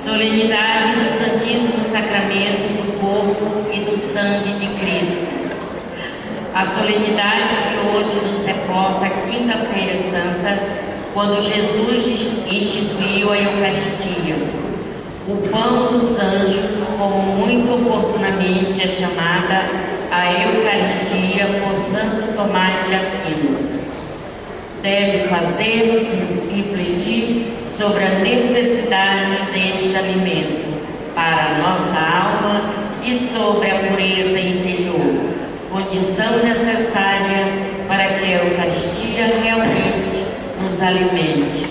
Solenidade do Santíssimo Sacramento do corpo e do sangue de Cristo. A solenidade que hoje nos reporta a Quinta-feira Santa, quando Jesus instituiu a Eucaristia, o pão dos anjos, como muito oportunamente é chamada a Eucaristia por Santo Tomás de Aquino, deve fazer-nos refletir sobre a necessidade deste alimento para a nossa alma e sobre a pureza interior, condição necessária para que a Eucaristia realmente nos alimente.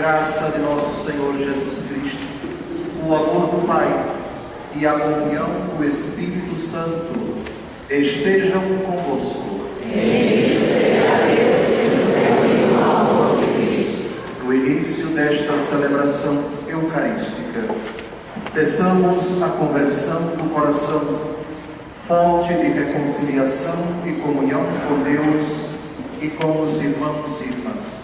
graça de nosso Senhor Jesus Cristo, o amor do Pai e a comunhão do Espírito Santo estejam convosco. Bendito seja Deus que nos reuniu no amor de Cristo. No início desta celebração eucarística, Peçamos a conversão do coração, fonte de reconciliação e comunhão com Deus e com os irmãos e irmãs.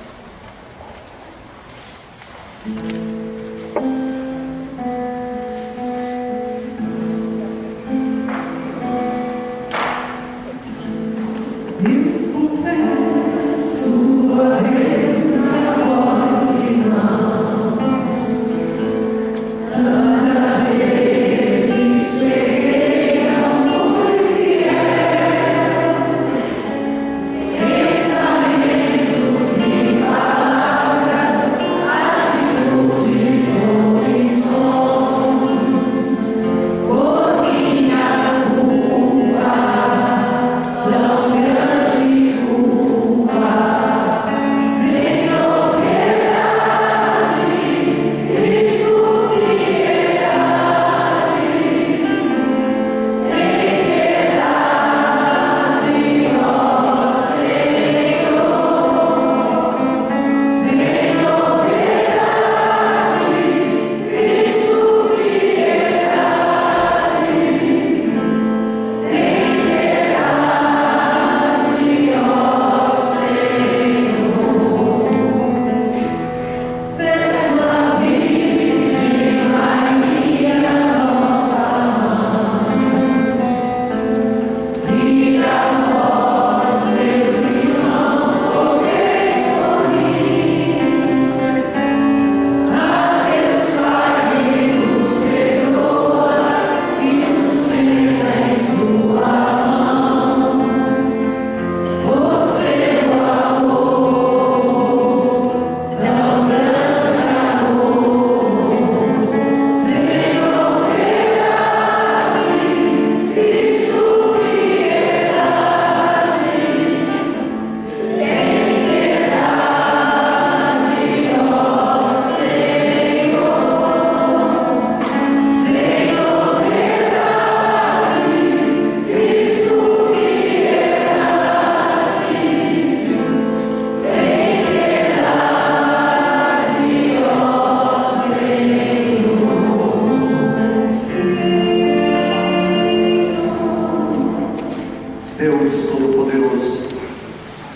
Deus Todo-Poderoso,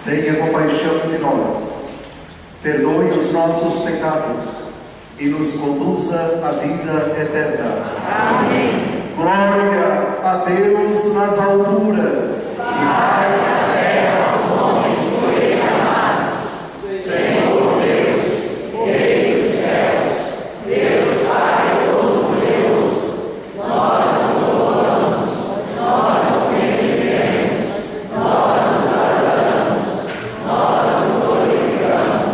tenha compaixão de nós, perdoe os nossos pecados e nos conduza à vida eterna. Amém. Glória a Deus nas alturas e paz na terra aos homens por Ele amados. Senhor Deus, Rei dos céus, Deus Pai Todo-Poderoso, nós nos louvamos, nós nos bendizemos, nós nos adoramos, nós nos glorificamos,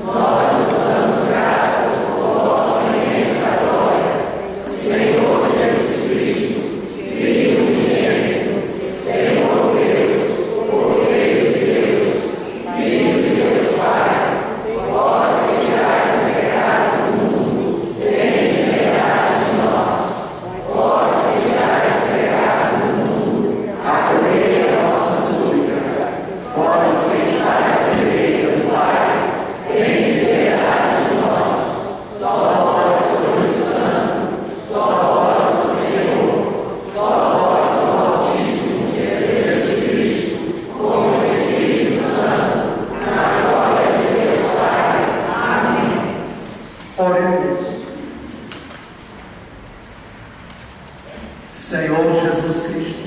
nós nos damos graças por vossa imensa glória. Senhor Jesus Cristo, Filho unigênito, Senhor Deus, Cordeiro de Deus, Filho de Deus Pai, vós que tirais o pecado do mundo, tende piedade de nós. Vós que tirais o pecado do mundo, acolhei a nossa súplica. Vós que estáis à direita do Pai, tende piedade de nós. Só vós sois o Santo, só vós o Senhor, só vós o Altíssimo, Jesus Cristo, com o Espírito Santo, na glória de Deus Pai. Amém. Oremos. Senhor Jesus Cristo,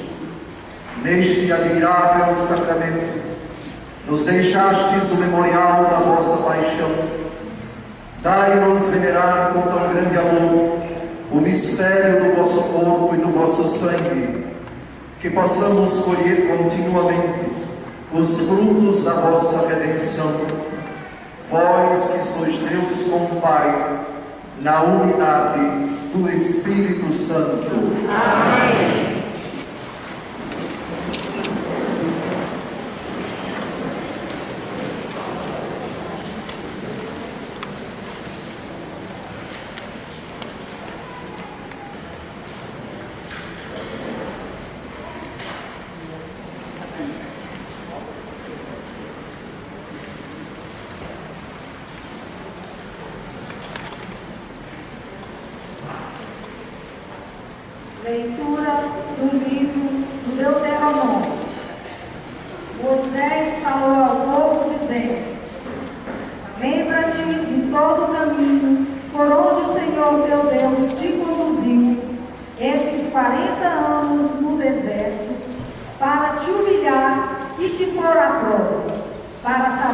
neste admirável sacramento, nos deixastes o memorial da vossa paixão. Dai-nos venerar com tão grande amor o mistério do vosso corpo e do vosso sangue, que possamos colher continuamente os frutos da vossa redenção. Vós que sois Deus com o Pai, na unidade do Espírito Santo. Amém.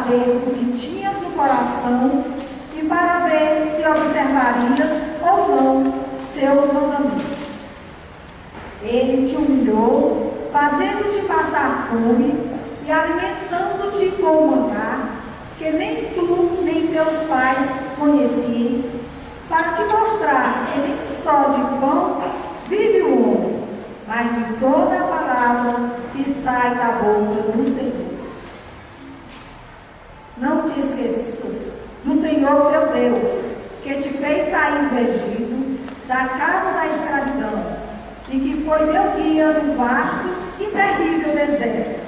saber o que tinhas no coração e para ver se observarias ou não seus mandamentos. Ele te humilhou, fazendo-te passar fome e alimentando-te com maná, que nem tu nem teus pais conhecias, para te mostrar que nem só de pão vive o homem, mas de toda a palavra que sai da boca do Senhor. Não te esqueças do Senhor teu Deus, que te fez sair do Egito, da casa da escravidão, e que foi teu guia no vasto e terrível deserto,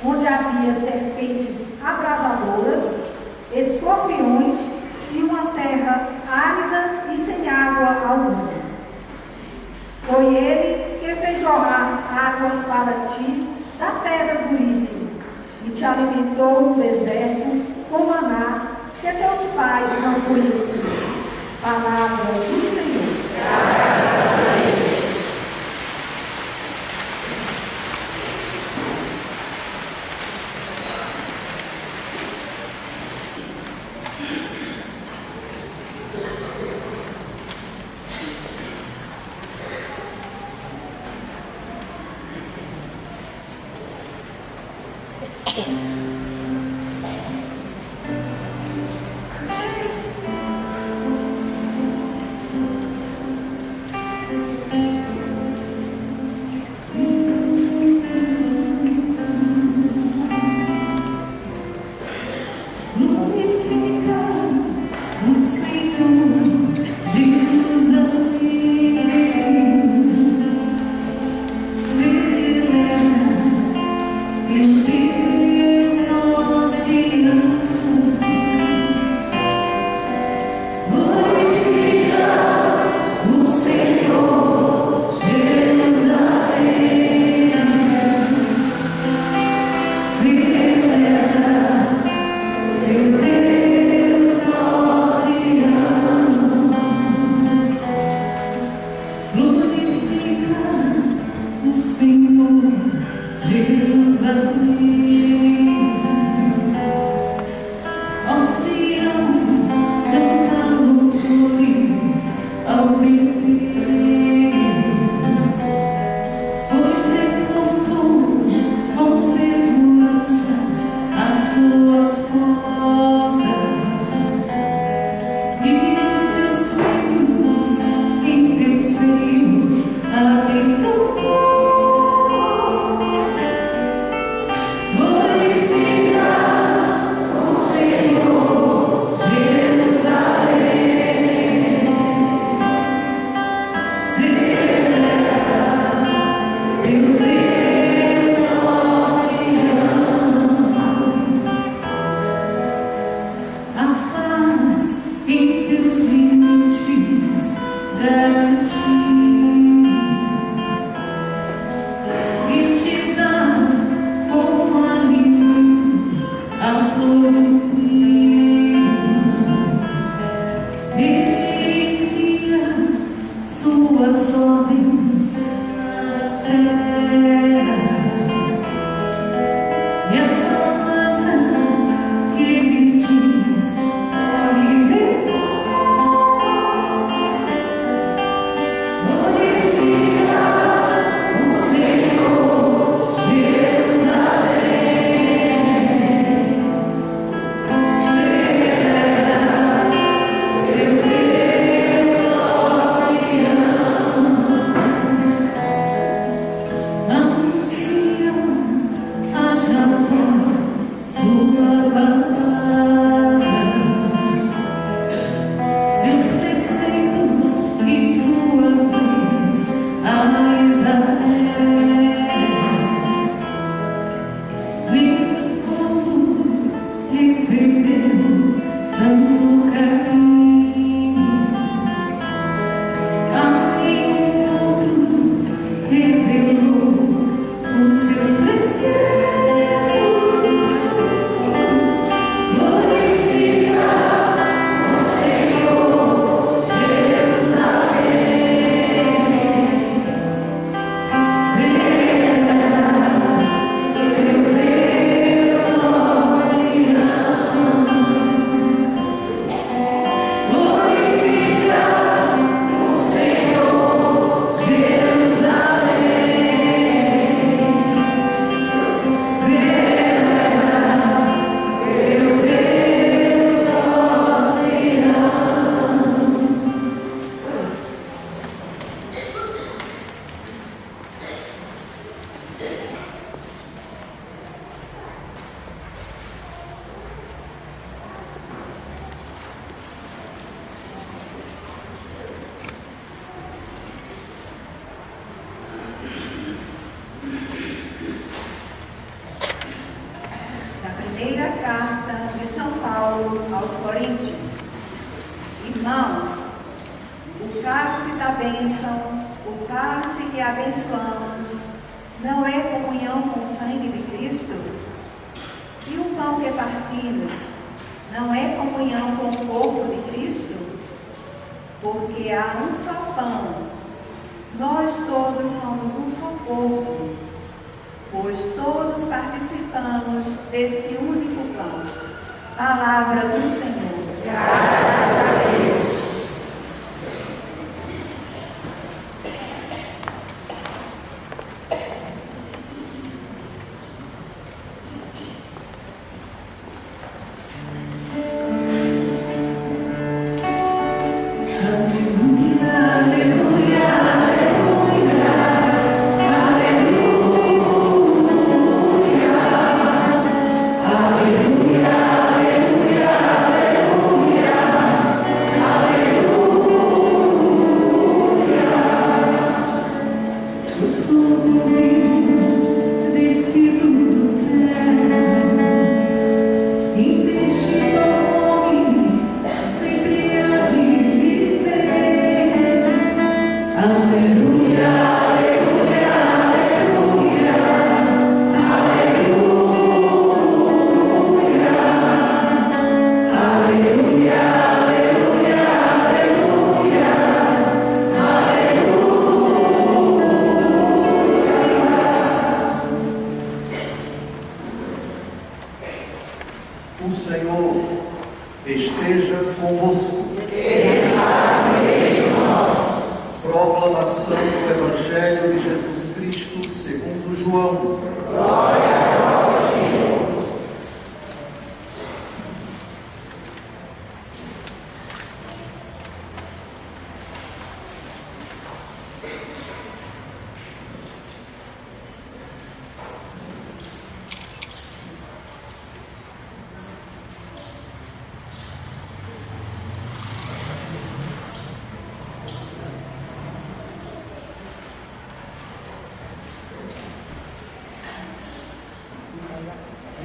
onde havia serpentes abrasadoras, escorpiões e uma terra árida e sem água alguma. Foi ele que fez jorrar água para ti da pedra duríssima e te alimentou no deserto com maná que teus pais não conheciam. Palavra do Senhor. Graças a Deus. Coríntios. Irmãos, o cálice da bênção, o cálice que abençoamos, não é comunhão com o sangue de Cristo? E o pão que partimos, não é comunhão com o corpo de Cristo? Porque há um só pão, nós todos somos um só corpo, pois todos participamos deste único pão. Palavra do Senhor. Graças a Deus. O Senhor esteja convosco. Proclamação do Evangelho de Jesus Cristo segundo João. Glória a vós, Senhor.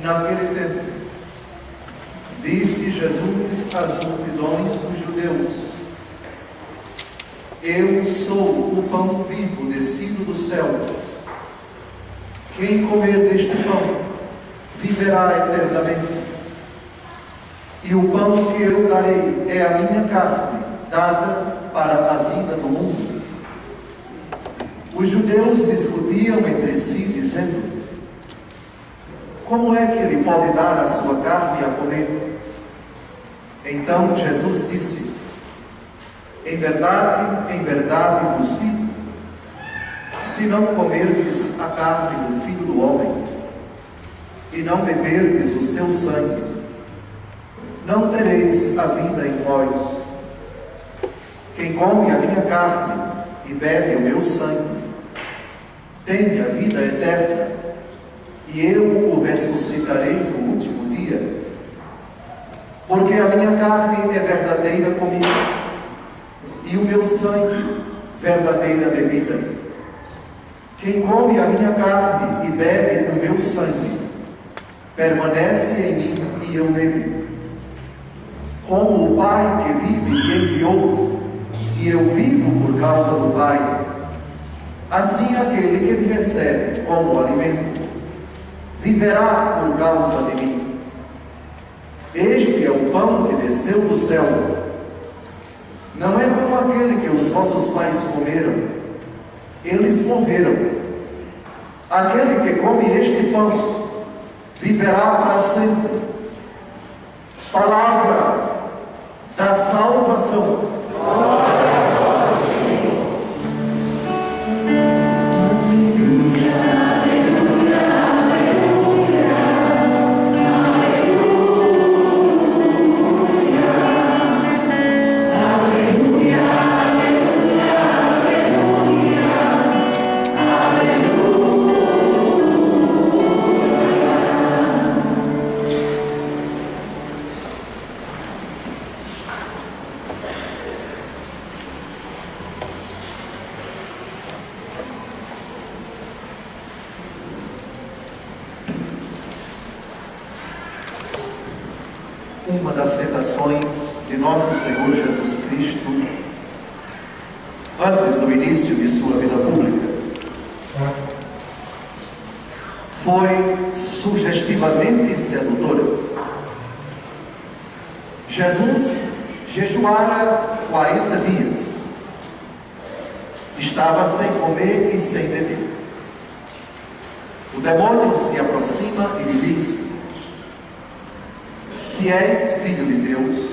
Naquele tempo, disse Jesus às multidões dos judeus: Eu sou o pão vivo descido do céu. Quem comer deste pão viverá eternamente. E o pão que eu darei é a minha carne, dada para a vida do mundo. Os judeus discutiam entre si, dizendo: Como é que ele pode dar a sua carne a comer? Então Jesus disse: em verdade vos digo, se não comerdes a carne do Filho do Homem, e não beberdes o seu sangue, não tereis a vida em vós. Quem come a minha carne e bebe o meu sangue, tem a vida eterna, e eu o ressuscitarei no último dia. Porque a minha carne é verdadeira comida, e o meu sangue verdadeira bebida. Quem come a minha carne e bebe o meu sangue, permanece em mim e eu nele. Como o Pai que vive me enviou, e eu vivo por causa do Pai, assim aquele que me recebe como alimento viverá por causa de mim. Este é o pão que desceu do céu. Não é como aquele que os vossos pais comeram. Eles morreram. Aquele que come este pão viverá para sempre. Palavra da salvação. Glória a vós, Senhor. uma das tentações de nosso Senhor Jesus Cristo antes do início de sua vida pública. Foi sugestivamente sedutora. Jesus jejuara 40 dias. Estava sem comer e sem beber. O demônio se aproxima e lhe diz: se és filho de Deus,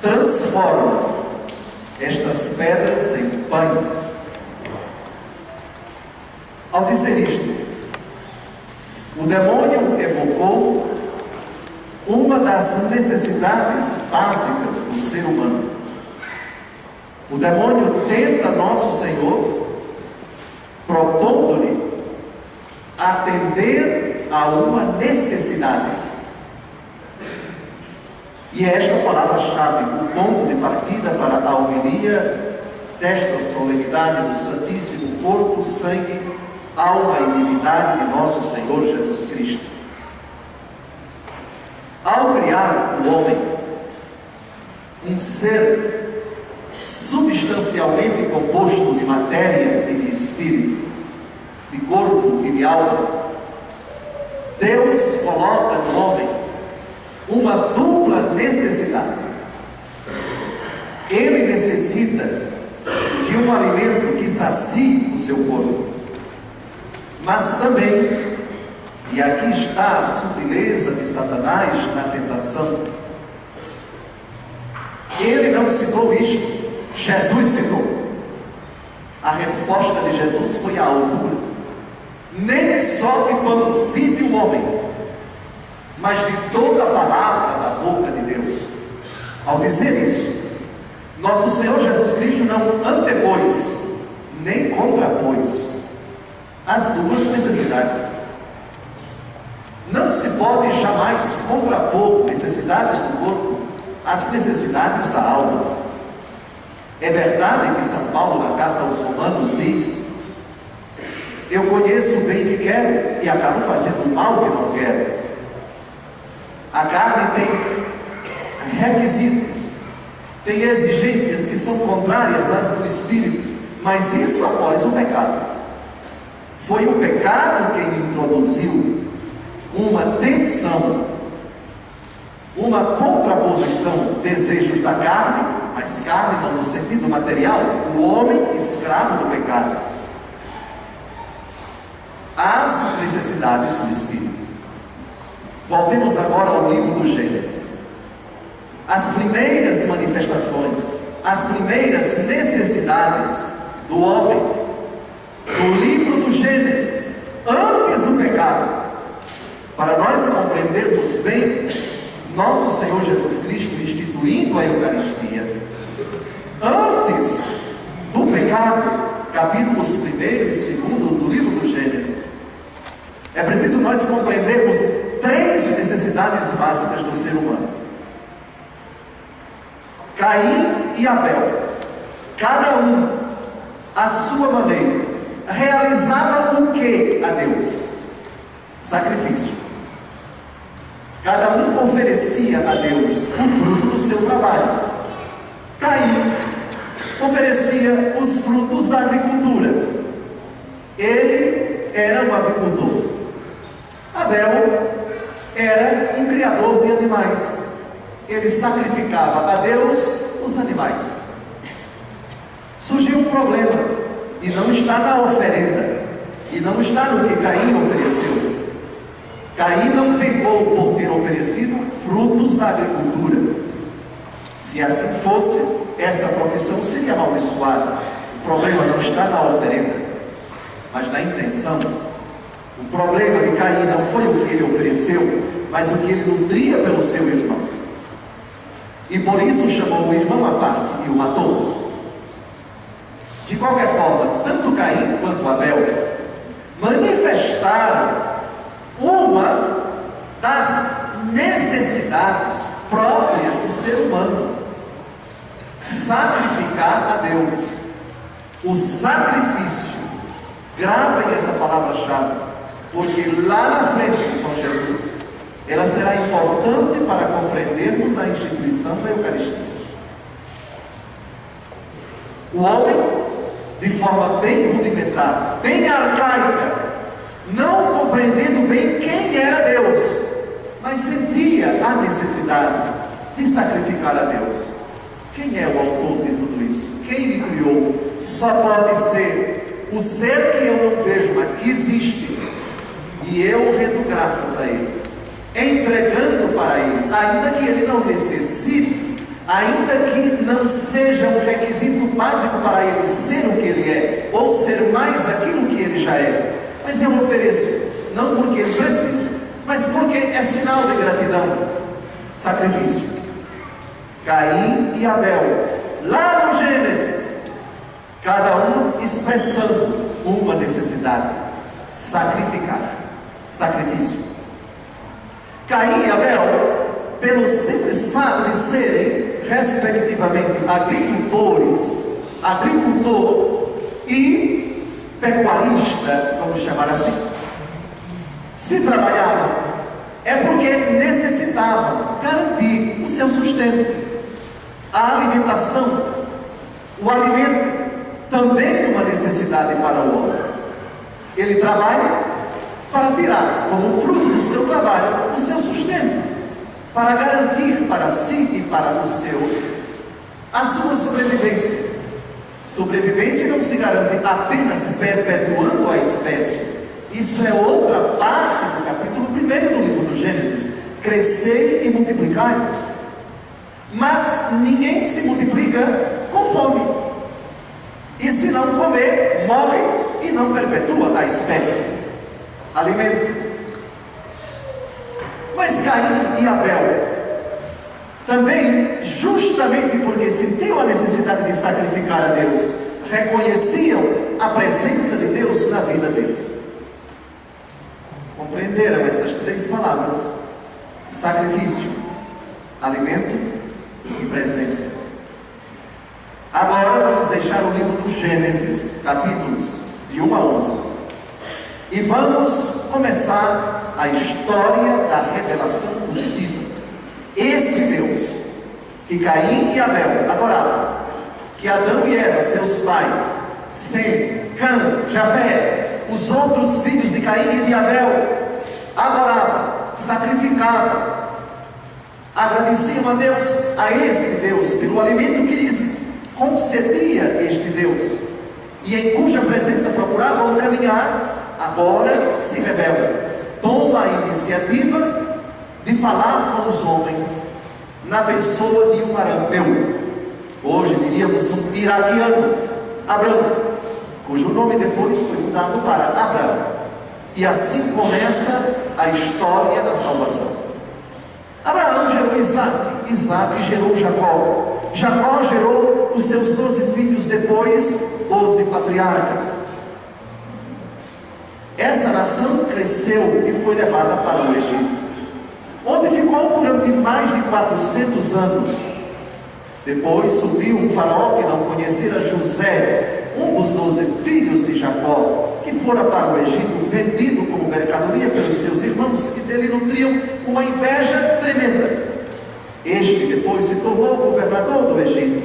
transforma estas pedras em pães. Ao dizer isto, o demônio evocou uma das necessidades básicas do ser humano. O demônio tenta nosso Senhor, propondo-lhe atender a uma necessidade. E é esta palavra-chave, o ponto de partida para a homilia desta solenidade do Santíssimo Corpo, Sangue, Alma e Divindade de nosso Senhor Jesus Cristo. Ao criar o homem, um ser substancialmente composto de matéria e de espírito, de corpo e de alma, Deus coloca no homem uma dupla necessidade. Ele necessita de um alimento que sacie o seu corpo, mas também, e aqui está a sutileza de Satanás na tentação, ele não citou isto, Jesus citou. A resposta de Jesus foi à altura. Nem só de pão vive o homem, mas de toda a palavra da boca de Deus. Ao dizer isso, nosso Senhor Jesus Cristo não antepôs, nem contrapôs as duas necessidades. Não se pode jamais contrapor necessidades do corpo às necessidades da alma. É verdade que São Paulo, na carta aos Romanos, diz: eu conheço o bem que quero e acabo fazendo o mal que não quero. A carne tem requisitos, tem exigências que são contrárias às do Espírito, mas isso após o pecado. Foi o pecado quem introduziu uma tensão, uma contraposição, desejos da carne, mas carne não no sentido material, o homem escravo do pecado, às necessidades do Espírito. Voltemos agora ao livro do Gênesis. As primeiras manifestações, as primeiras necessidades do homem, do livro do Gênesis, antes do pecado, para nós compreendermos bem nosso Senhor Jesus Cristo instituindo a Eucaristia, antes do pecado, capítulos 1 e 2 do livro do Gênesis, é preciso nós compreendermos três necessidades básicas do ser humano. Caim e Abel, cada um, à sua maneira, realizava o que a Deus? Sacrifício. Cada um oferecia a Deus o fruto do seu trabalho. Caim oferecia os frutos da agricultura. Ele era um agricultor. Abel era um criador de animais. Ele sacrificava a Deus os animais. Surgiu um problema, e não está na oferenda, e não está no que Caim ofereceu. Caim não pecou por ter oferecido frutos da agricultura. Se assim fosse, essa profissão seria amaldiçoada. O problema não está na oferenda, mas na intenção. O problema de Caim não foi o que ele ofereceu, mas o que ele nutria pelo seu irmão. E por isso chamou o irmão à parte e o matou. De qualquer forma, tanto Caim quanto Abel manifestaram uma das necessidades próprias do ser humano: sacrificar a Deus. O sacrifício, gravem essa palavra-chave, porque lá na frente com Jesus, ela será importante para compreendermos a instituição da Eucaristia. O homem, de forma bem rudimentar, bem arcaica, não compreendendo bem quem era Deus, mas sentia a necessidade de sacrificar a Deus. Quem é o autor de tudo isso? Quem me criou? Só pode ser o ser que eu não vejo, mas que existe. E eu rendo graças a Ele, entregando para Ele, ainda que Ele não necessite, ainda que não seja um requisito básico para Ele ser o que Ele é, ou ser mais aquilo que Ele já é. Mas eu ofereço, não porque Ele precisa, mas porque é sinal de gratidão. Sacrifício. Caim e Abel, lá no Gênesis, cada um expressando uma necessidade: sacrificar. Sacrifício. Caim e Abel, pelo simples fato de serem, respectivamente, agricultor e pecuarista, vamos chamar assim, se trabalhavam, é porque necessitavam garantir o seu sustento. A alimentação, o alimento, também é uma necessidade para o homem. Ele trabalha para tirar, como fruto do seu trabalho, o seu sustento, para garantir para si e para os seus a sua sobrevivência. Sobrevivência não se garante apenas perpetuando a espécie. Isso é outra parte do capítulo 1 do livro do Gênesis: crescei e multiplicai-vos. Mas ninguém se multiplica com fome, e se não comer, morre e não perpetua a espécie. Alimento. Mas Caim e Abel também, justamente porque sentiam a necessidade de sacrificar a Deus, reconheciam a presença de Deus na vida deles. Compreenderam essas três palavras: sacrifício, alimento e presença. Agora vamos deixar o livro do Gênesis, capítulos de 1 a 11. E vamos começar a história da revelação positiva. Esse Deus que Caim e Abel adoravam, que Adão e Eva, seus pais, Sem, Cã, Jafé, os outros filhos de Caim e de Abel, adoravam, sacrificavam, agradeciam a Deus, a este Deus, pelo alimento que lhes concedia este Deus, e em cuja presença procuravam caminhar. Agora se revela, toma a iniciativa de falar com os homens na pessoa de um arameu, hoje diríamos um iraquiano, Abraão, cujo nome depois foi mudado para Abraão. E assim começa a história da salvação. Abraão gerou Isaac, Isaac gerou Jacó, Jacó gerou os seus 12 filhos, depois 12 patriarcas. Essa nação cresceu e foi levada para o Egito, onde ficou durante mais de 400 anos. Depois subiu um faraó que não conhecera José, um dos 12 filhos de Jacó, que fora para o Egito, vendido como mercadoria pelos seus irmãos, que dele nutriam uma inveja tremenda. Este depois se tornou governador do Egito.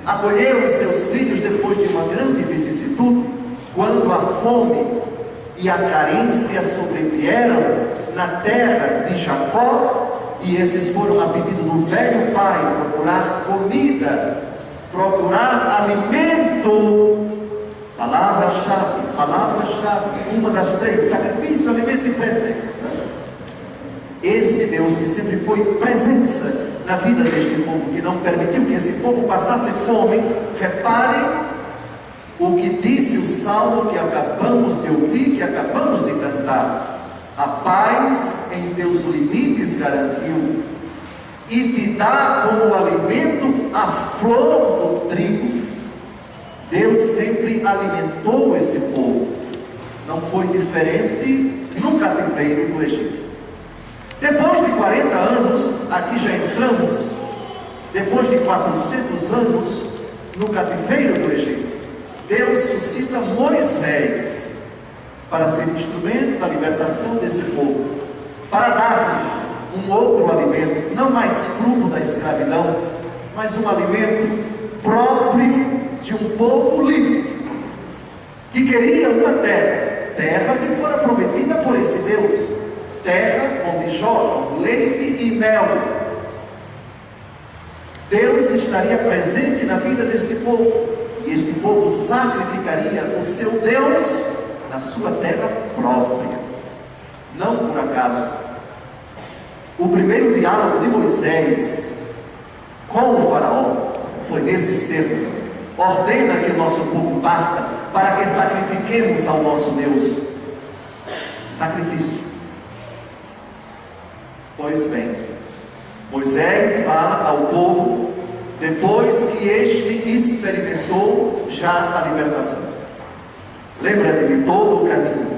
Acolheu os seus filhos depois de uma grande vicissitude, quando a fome e a carência sobrevieram na terra de Jacó, e esses foram a pedido do velho pai procurar comida, procurar alimento. Palavra-chave, uma das três: sacrifício, alimento e presença. Este Deus que sempre foi presença na vida deste povo, que não permitiu que esse povo passasse fome. Reparem o que disse o salmo que acabamos de ouvir, que acabamos de cantar: a paz em teus limites garantiu, e te dá como alimento a flor do trigo. Deus sempre alimentou esse povo, não foi diferente no cativeiro do Egito. Depois de 40 anos, aqui já entramos, depois de 400 anos no cativeiro do Egito, Deus suscita Moisés para ser instrumento da libertação desse povo, para dar um outro alimento, não mais fruto da escravidão, mas um alimento próprio de um povo livre, que queria uma terra que fora prometida por esse Deus, terra onde jorram leite e mel. Deus estaria presente na vida deste povo, e este povo sacrificaria o seu Deus na sua terra própria. Não por acaso, o primeiro diálogo de Moisés com o faraó foi nesses termos: ordena que o nosso povo parta, para que sacrifiquemos ao nosso Deus. Sacrifício. Pois bem, Moisés fala ao povo depois que este experimentou já a libertação. Lembra-te de todo o caminho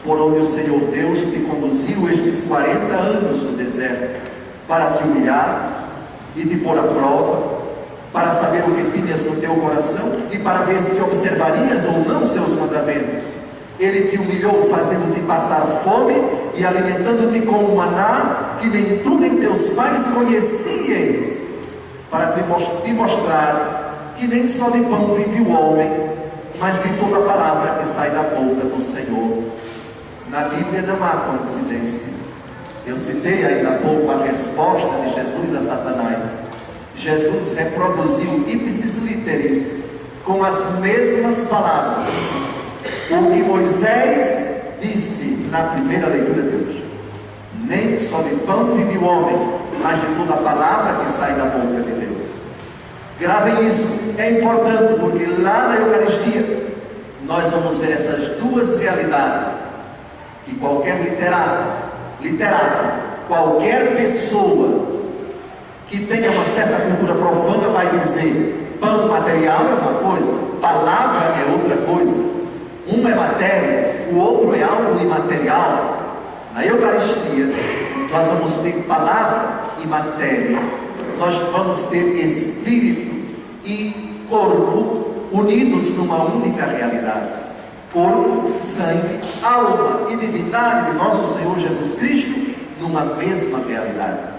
por onde o Senhor Deus te conduziu estes 40 anos no deserto, para te humilhar e te pôr à prova, para saber o que tinhas no teu coração e para ver se observarias ou não seus mandamentos. Ele te humilhou, fazendo-te passar fome e alimentando-te com um maná que nem tu nem teus pais conhecieis, para te mostrar que nem só de pão vive o homem, mas de toda a palavra que sai da boca do Senhor. Na Bíblia não há coincidência. Eu citei ainda há pouco a resposta de Jesus a Satanás. Jesus reproduziu ipsis literis, com as mesmas palavras, o que Moisés disse na primeira leitura de hoje: nem só de pão vive o homem, mas de toda a palavra que sai da boca de Deus. Gravem isso, é importante, porque lá na Eucaristia nós vamos ver essas duas realidades, que qualquer literato, qualquer pessoa que tenha uma certa cultura profana vai dizer: pão material é uma coisa, palavra é outra coisa. Um é matéria, o outro é algo imaterial. Na Eucaristia nós vamos ter palavra e matéria, nós vamos ter espírito e corpo unidos numa única realidade. Corpo, sangue, alma e divindade de nosso Senhor Jesus Cristo numa mesma realidade.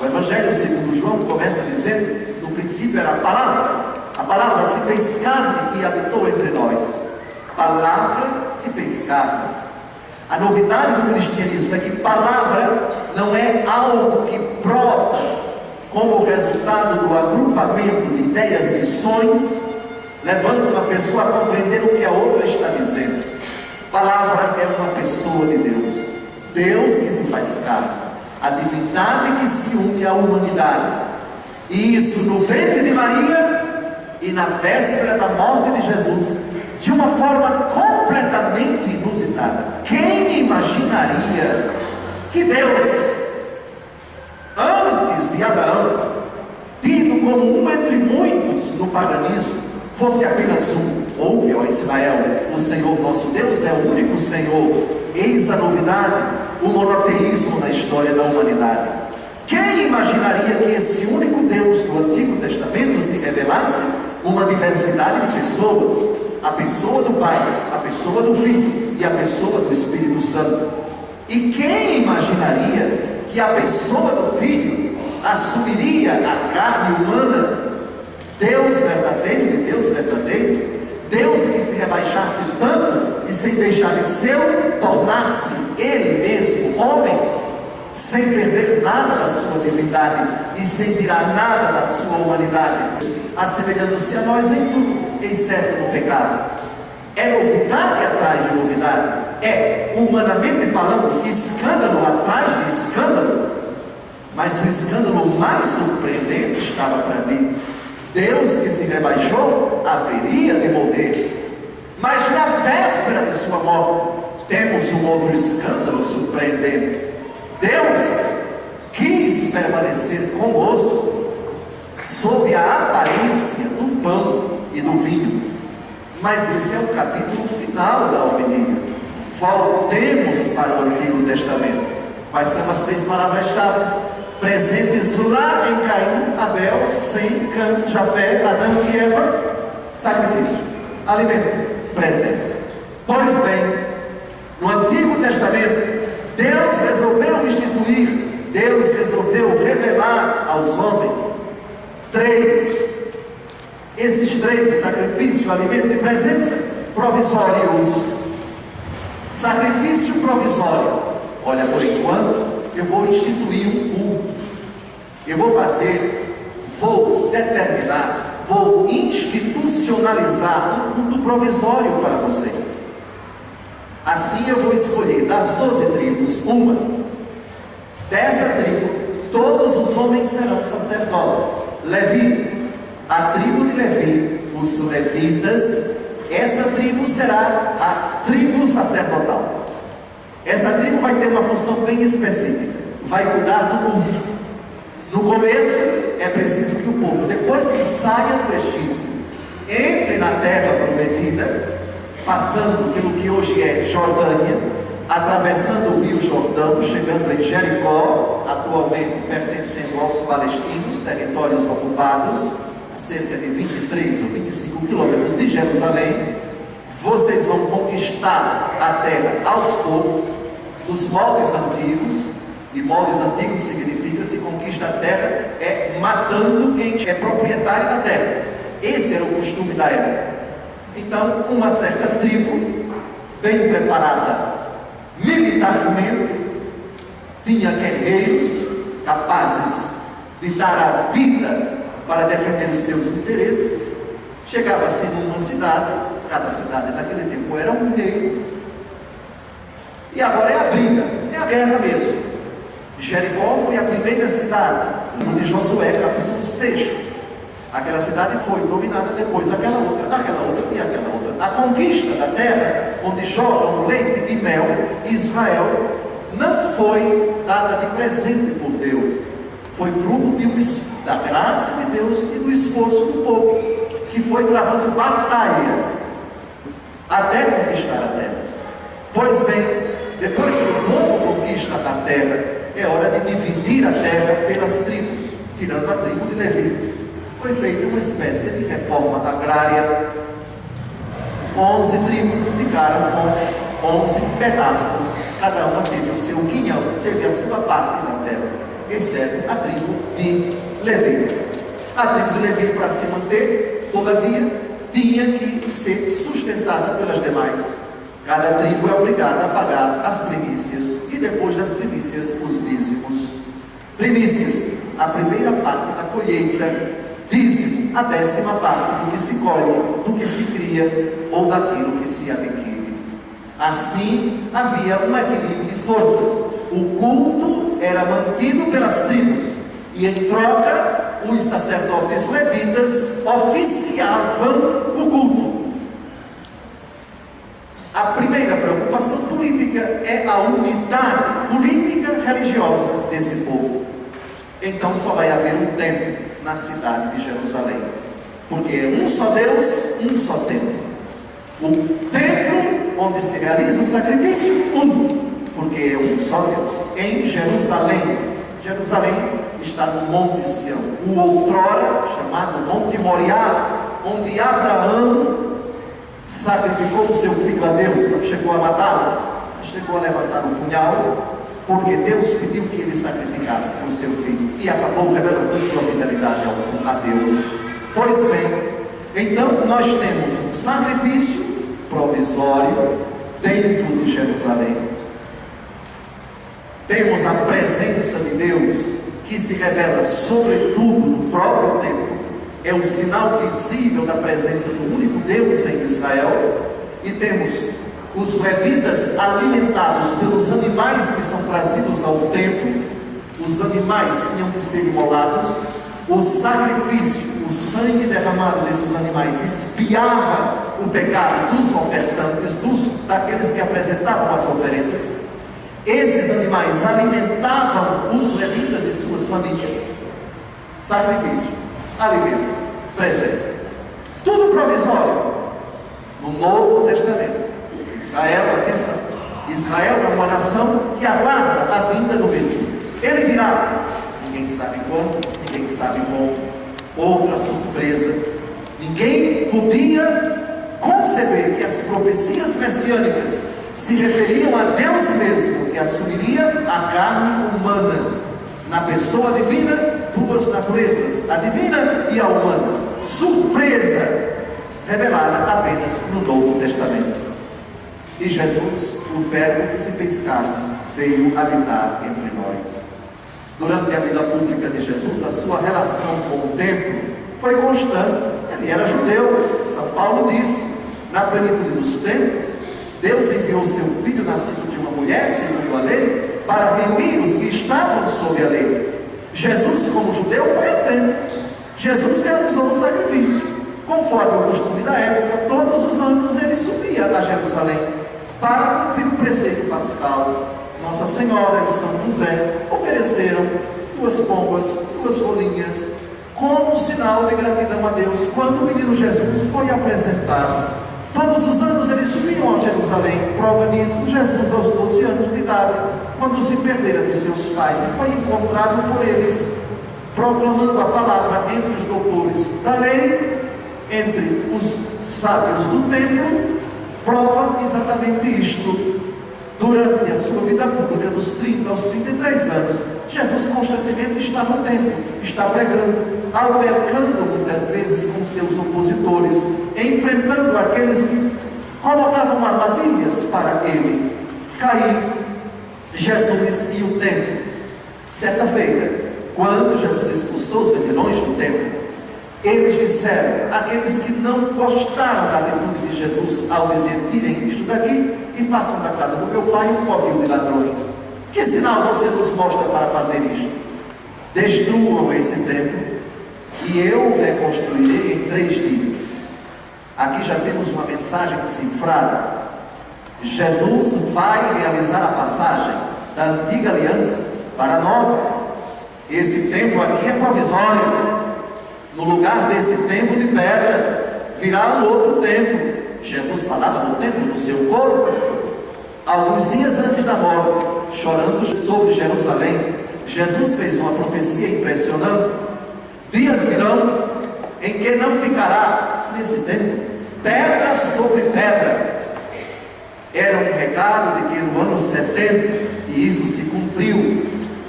O Evangelho segundo João começa dizendo: no princípio era a palavra se fez carne e habitou entre nós. Palavra se fez carne. A novidade do cristianismo é que palavra não é algo que brota como resultado do agrupamento de ideias e lições, levando uma pessoa a compreender o que a outra está dizendo. Palavra é uma pessoa de Deus, Deus que se faz carne, a divindade que se une à humanidade, e isso no ventre de Maria e na véspera da morte de Jesus, de uma forma completamente inusitada. Quem imaginaria que Deus, antes de Abraão, tido como um entre muitos no paganismo, fosse apenas um? Ouve, ó Israel, o Senhor nosso Deus é o único Senhor. Eis a novidade, o monoteísmo na história da humanidade. Quem imaginaria que esse único Deus do Antigo Testamento se revelasse uma diversidade de pessoas? A pessoa do Pai, a pessoa do Filho e a pessoa do Espírito Santo. E quem imaginaria que a pessoa do Filho assumiria a carne humana? Deus verdadeiro de Deus verdadeiro, Deus que se rebaixasse tanto e sem deixar de ser, tornasse Ele mesmo homem, sem perder nada da sua divindade e sem tirar nada da sua humanidade, assemelhando-se a nós em tudo, exceto no pecado. É novidade atrás de novidade, é, humanamente falando, escândalo atrás de escândalo, mas o escândalo mais surpreendente estava para vir. Deus que se rebaixou haveria de morrer, mas na véspera de sua morte temos um outro escândalo surpreendente. Deus quis permanecer conosco sob a aparência do pão e do vinho, mas esse é o capítulo final da homilia. Voltemos para o Antigo Testamento. Quais são as três palavras-chave presentes lá em Caim, Abel, Sem, Cã, Jafé, Adão e Eva? Sacrifício, alimento, presença. Pois bem, no Antigo Testamento, Deus resolveu instituir Deus resolveu revelar aos homens esses três: sacrifício, alimento e presença, provisórios. Sacrifício provisório. Olha, por enquanto eu vou instituir um culto. Eu vou determinar, vou institucionalizar um culto provisório para vocês. Assim eu vou escolher das 12 tribos uma. Dessa tribo, todos os homens serão sacerdotes. Levi, a tribo de Levi, os levitas, essa tribo será a tribo sacerdotal. Essa tribo vai ter uma função bem específica, vai cuidar do culto. No começo, é preciso que o povo, depois que saia do Egito, entre na terra prometida, passando pelo que hoje é Jordânia, atravessando o rio Jordão, chegando em Jericó, atualmente pertencendo aos palestinos, territórios ocupados, a cerca de 23 ou 25 quilômetros de Jerusalém. Vocês vão conquistar a terra aos poucos, os moldes antigos. E moldes antigos significa se conquista a terra é matando quem é proprietário da terra. Esse era o costume da época. Então, uma certa tribo, bem preparada militarmente, tinha guerreiros capazes de dar a vida para defender os seus interesses. Chegava-se numa cidade, cada cidade naquele tempo era um rei, e agora é a briga, é a guerra mesmo. Jericó foi a primeira cidade, onde Josué, capítulo 6. Aquela cidade foi dominada, depois aquela outra e aquela outra. A conquista da terra, onde jorram leite e mel, Israel, não foi dada de presente por Deus. Foi fruto da graça de Deus e do esforço do povo, que foi travando batalhas até conquistar a terra. Pois bem, depois que o povo conquista a terra, é hora de dividir a terra pelas tribos, tirando a tribo de Levi. Foi feita uma espécie de reforma agrária. 11 tribos ficaram com 11 pedaços, cada uma teve o seu quinhão, teve a sua parte na terra, exceto a tribo de Levi. A tribo de Levi, para se manter, todavia, tinha que ser sustentada pelas demais. Cada tribo é obrigada a pagar as primícias, e depois das primícias, os dízimos. Primícias, a primeira parte da colheita; dízimo, a 10ª parte do que se colhe, do que se cria ou daquilo que se adquire. Assim, havia um equilíbrio de forças. O culto era mantido pelas tribos, e em troca, os sacerdotes levitas oficiavam o culto. A primeira preocupação política é a unidade política religiosa desse povo. Então só vai haver um templo na cidade de Jerusalém, porque é um só Deus, um só templo. O templo onde se realiza o sacrifício, porque é um só Deus, em Jerusalém. Jerusalém está no Monte Sião, o outrora chamado Monte Moriá, onde Abraão sacrificou o seu filho a Deus. Não chegou a matá-lo, chegou a levantar um punhal, porque Deus pediu que ele sacrificasse o seu filho, e acabou revelando sua fidelidade a Deus. Pois bem, então nós temos um sacrifício provisório dentro de Jerusalém. Temos a presença de Deus, que se revela sobretudo no próprio templo. É um sinal visível da presença do único Deus em Israel. E temos os levitas alimentados pelos animais que são trazidos ao templo. Os animais tinham de ser imolados. O sacrifício, o sangue derramado desses animais espiava o pecado dos ofertantes, daqueles que apresentavam as oferendas. Esses animais alimentavam os levitas e suas famílias. Sacrifício, alimento, presença, tudo provisório. No Novo Testamento, Israel, atenção, Israel é uma nação que aguarda a vinda do Messias. Ele virá, ninguém sabe como, ninguém sabe como. Outra surpresa, ninguém podia conceber que as profecias messiânicas se referiam a Deus mesmo, que assumiria a carne humana. Na pessoa divina, duas naturezas, a divina e a humana. Surpresa revelada apenas no Novo Testamento. E Jesus, o Verbo que se fez carne, veio habitar entre nós. Durante a vida pública de Jesus, a sua relação com o templo foi constante. Ele era judeu. São Paulo disse: na plenitude dos tempos, Deus enviou seu Filho nascido de uma mulher, segundo a lei, para remir os que estavam sob a lei. Jesus, como judeu, foi ao templo. Jesus realizou o sacrifício. Conforme o costume da época, todos os anos ele subia a Jerusalém para cumprir o preceito pascal. Nossa Senhora e São José ofereceram 2 pombas, 2 rolinhas, como sinal de gratidão a Deus, quando o menino Jesus foi apresentado. Todos os anos eles subiam a Jerusalém. Prova disso, Jesus, aos 12 anos de idade, quando se perdera dos seus pais, e foi encontrado por eles, proclamando a palavra entre os doutores da lei, entre os sábios do templo. Prova exatamente isto. Durante a sua vida pública, dos 30 aos 33 anos, Jesus constantemente está no templo, está pregando, altercando muitas vezes com seus opositores, enfrentando aqueles que colocavam armadilhas para ele. Caim, Jesus e o templo. Certa feita, quando Jesus expulsou os vendilhões do templo, eles disseram, aqueles que não gostaram da atitude de Jesus ao dizer: tirem isto daqui e façam da casa do meu pai um covil de ladrões. Que sinal você nos mostra para fazer isto? Destruam esse templo e eu reconstruirei em 3 dias. Aqui já temos uma mensagem cifrada. Jesus vai realizar a passagem da antiga aliança para a nova. Esse templo aqui é provisório. No lugar desse templo de pedras virá um outro templo. Jesus falava do templo do seu corpo. Alguns dias antes da morte, chorando sobre Jerusalém, Jesus fez uma profecia impressionante. Dias virão em que não ficará nesse templo pedra sobre pedra. Era um recado de que no ano 70, e isso se cumpriu,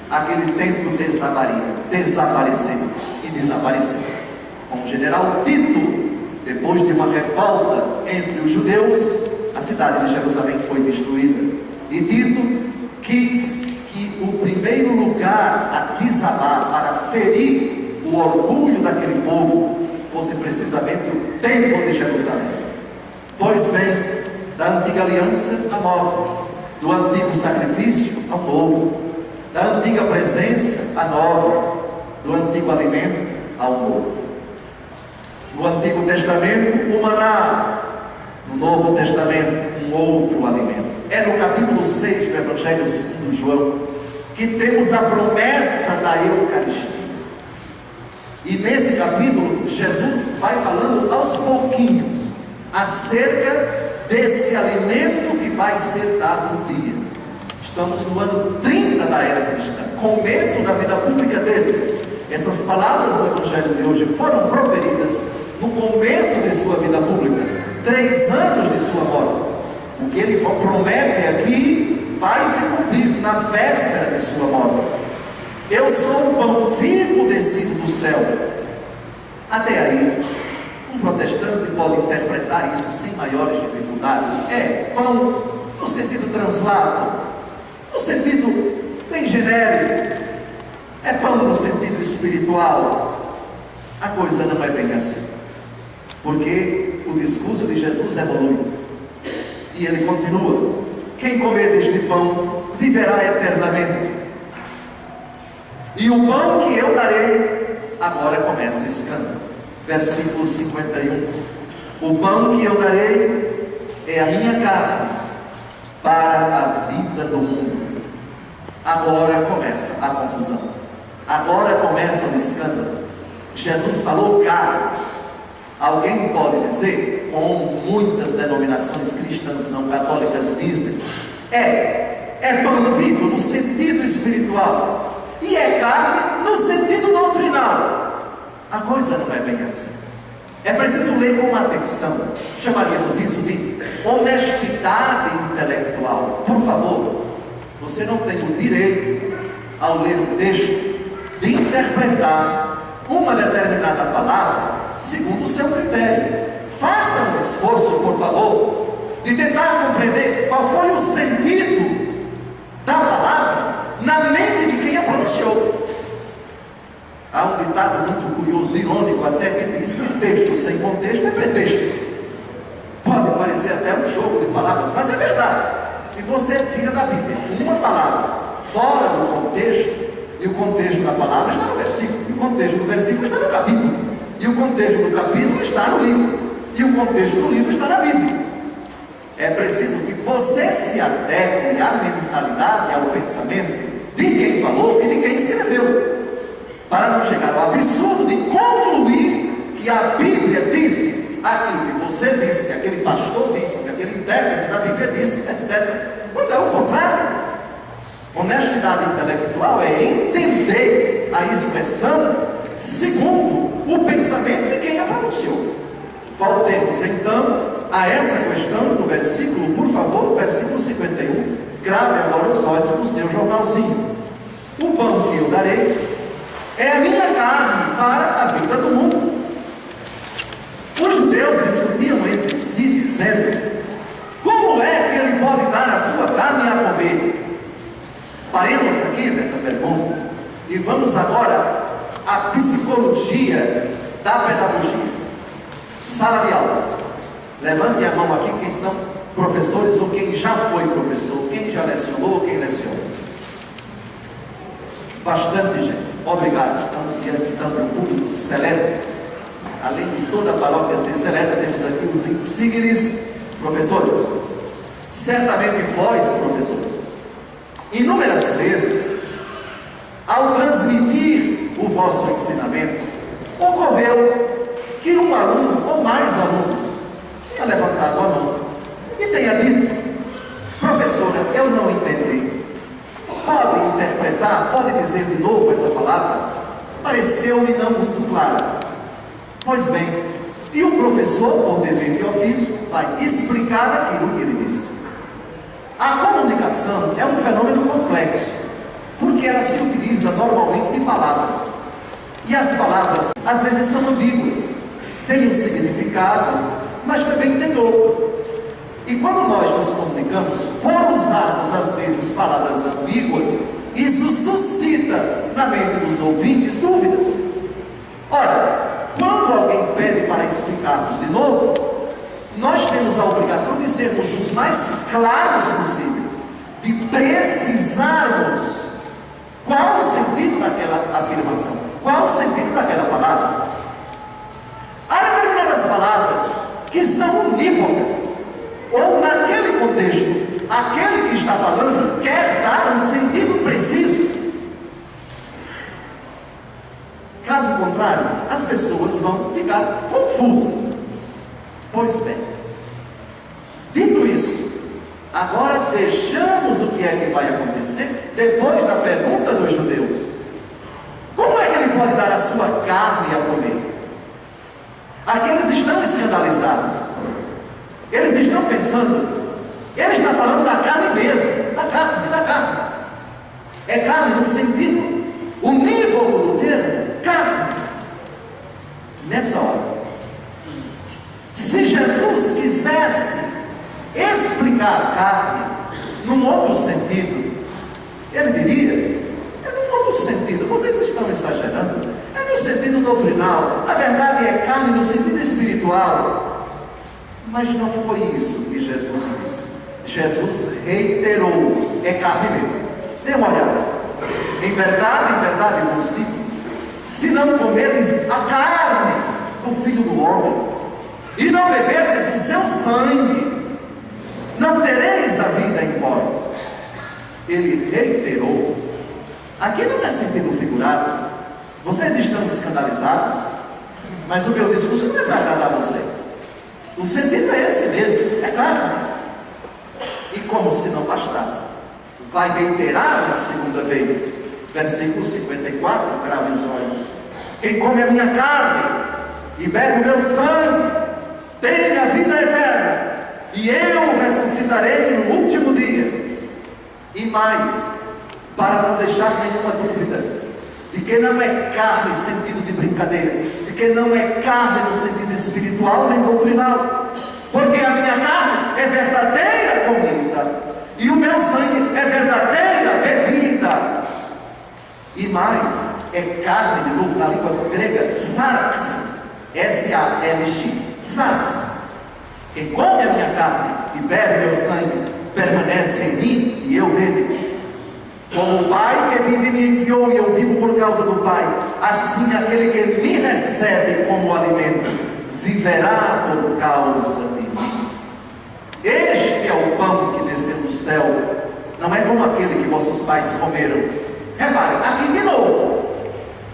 aquele templo desapareceu e desapareceu. Com o general Tito, depois de uma revolta entre os judeus, a cidade de Jerusalém foi destruída. E Tito quis que o primeiro lugar a desabar para ferir o orgulho daquele povo fosse precisamente o templo de Jerusalém. Pois bem, da antiga aliança à nova, do antigo sacrifício ao novo, da antiga presença à nova, do antigo alimento ao novo. No Antigo Testamento, o maná. No Novo Testamento, um outro alimento. É no capítulo 6 do Evangelho segundo João que temos a promessa da Eucaristia. E nesse capítulo, Jesus vai falando aos pouquinhos acerca desse alimento que vai ser dado um dia. Estamos no ano 30 da era cristã, começo da vida pública dele. Essas palavras do Evangelho de hoje foram proferidas no começo de sua vida pública, 3 anos de sua morte. O que ele promete aqui vai se cumprir na véspera de sua morte. Eu sou o pão vivo descido do céu. Até aí, um protestante pode interpretar isso sem maiores dificuldades. É pão no sentido translato, no sentido bem genérico. É pão no sentido espiritual. A coisa não é bem assim, porque o discurso de Jesus evolui e ele continua: quem comer deste pão viverá eternamente, e o pão que eu darei. Agora começa o escândalo, versículo 51: o pão que eu darei é a minha carne para a vida do mundo. Agora começa a confusão, agora começa o escândalo. Jesus falou carne. Alguém pode dizer, como muitas denominações cristãs não católicas dizem, é pão vivo no sentido espiritual e é carne no sentido doutrinal. A coisa não é bem assim. É preciso ler com atenção. Chamaríamos isso de honestidade intelectual. Por favor, você não tem o direito, ao ler um texto, interpretar uma determinada palavra segundo o seu critério. Faça um esforço, por favor, de tentar compreender qual foi o sentido da palavra na mente de quem a pronunciou. Há um ditado muito curioso, irônico até, que diz que texto sem contexto é pretexto. Pode parecer até um jogo de palavras, mas é verdade. Se você tira da Bíblia uma palavra fora do contexto, e o contexto da palavra está no versículo, e o contexto do versículo está no capítulo, e o contexto do capítulo está no livro, e o contexto do livro está na Bíblia. É preciso que você se adeque à mentalidade, ao pensamento de quem falou e de quem escreveu, para não chegar ao absurdo de concluir que a Bíblia disse aquilo que você disse, que aquele pastor disse, que aquele intérprete da Bíblia disse, etc. Quando é o contrário. Honestidade intelectual é entender a expressão segundo o pensamento de quem a pronunciou. Voltemos então a essa questão do versículo, por favor, versículo 51. Grave agora os olhos no seu jornalzinho. O pão que eu darei é a minha carne para a vida do mundo. Os judeus discutiam entre si, dizendo: como é que ele pode dar a sua carne a comer? Paremos aqui nessa pergunta e vamos agora à psicologia da pedagogia. Sala de aula. Levante a mão aqui quem são professores ou quem já foi professor, quem já lecionou ou quem leciona. Bastante gente. Obrigado. Estamos diante então de um público seleto. Além de toda a paróquia ser seleta, temos aqui os insígnes professores. Certamente vós, professores, inúmeras vezes, ao transmitir o vosso ensinamento, ocorreu que um aluno ou mais alunos tenha levantado a mão e tenha dito: professora, eu não entendi. Pode interpretar, pode dizer de novo essa palavra? Pareceu-me não muito clara. Pois bem, e o professor, por dever de ofício, vai explicar aquilo que ele disse. A comunicação é um fenômeno complexo, porque ela se utiliza normalmente de palavras. E as palavras, às vezes, são ambíguas. Tem um significado, mas também tem outro. E quando nós nos comunicamos, por usarmos, às vezes, palavras ambíguas, isso suscita na mente dos ouvintes dúvidas. Ora, quando alguém pede para explicarmos de novo, nós temos a obrigação de sermos os mais claros possíveis, de precisarmos qual o sentido daquela afirmação, qual o sentido daquela palavra. Há determinadas palavras que são unívocas, ou naquele contexto, aquele que está falando quer dar um sentido preciso. Caso contrário, as pessoas vão ficar confusas. Pois bem, dito isso, agora vejamos o que é que vai acontecer depois da pergunta dos judeus. Como é que ele pode dar a sua carne a comer? Aqueles estão escandalizados. Eles estão pensando, ele está falando da carne mesmo, da carne. É carne no sentido unívoco do termo, carne. Nessa hora, se Jesus quisesse explicar a carne num outro sentido, ele diria: é num outro sentido, vocês estão exagerando, é no sentido doutrinal, na verdade é carne no sentido espiritual. Mas não foi isso que Jesus disse. Jesus reiterou: é carne mesmo. Dê uma olhada. Em verdade vos digo, se não comerdes a carne do Filho do Homem e não beberdes o seu sangue, não tereis a vida em vós. Ele reiterou. Aqui não é sentido figurado. Vocês estão escandalizados, mas o meu discurso não é para agradar vocês. O sentido é esse mesmo, é carne. E como se não bastasse, vai reiterar na segunda vez, versículo 54, grave os olhos: quem come a minha carne e bebe o meu sangue tem a vida eterna, e eu ressuscitarei no último dia. E mais, para não deixar nenhuma dúvida de que não é carne em sentido de brincadeira, de que não é carne no sentido espiritual nem doutrinal, porque a minha carne é verdadeira comida e o meu sangue é verdadeira bebida. E mais, é carne, de novo na língua grega, sarx, S-A-L-X, sarx. Quem come a minha carne e bebe meu sangue permanece em mim e eu nele. Como o Pai que vive me enviou e eu vivo por causa do Pai, assim aquele que me recebe como alimento viverá por causa de mim. Este é o pão que desceu do céu, não é como aquele que vossos pais comeram. Repare, aqui de novo,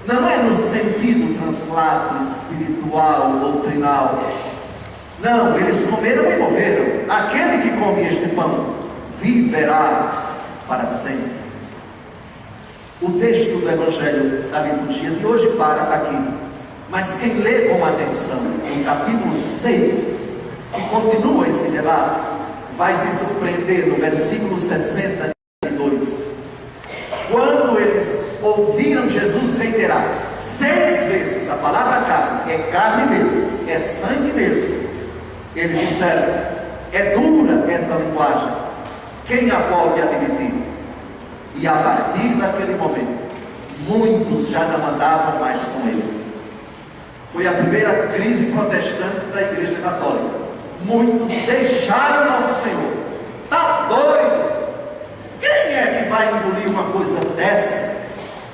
não é no sentido translado espiritual, doutrinal. Não, eles comeram e morreram. Aquele que come este pão viverá para sempre. O texto do Evangelho da liturgia de hoje para aqui, mas quem lê com atenção no capítulo 6, que continua esse relato, vai se surpreender no versículo 62, quando eles ouviram Jesus reiterar 6 vezes a palavra carne, é carne mesmo, é sangue mesmo. Eles disseram, é dura essa linguagem, quem a pode admitir? E a partir daquele momento, muitos já não andavam mais com ele. Foi a primeira crise protestante da Igreja Católica. Muitos deixaram Nosso Senhor. Está doido? Quem é que vai engolir uma coisa dessa?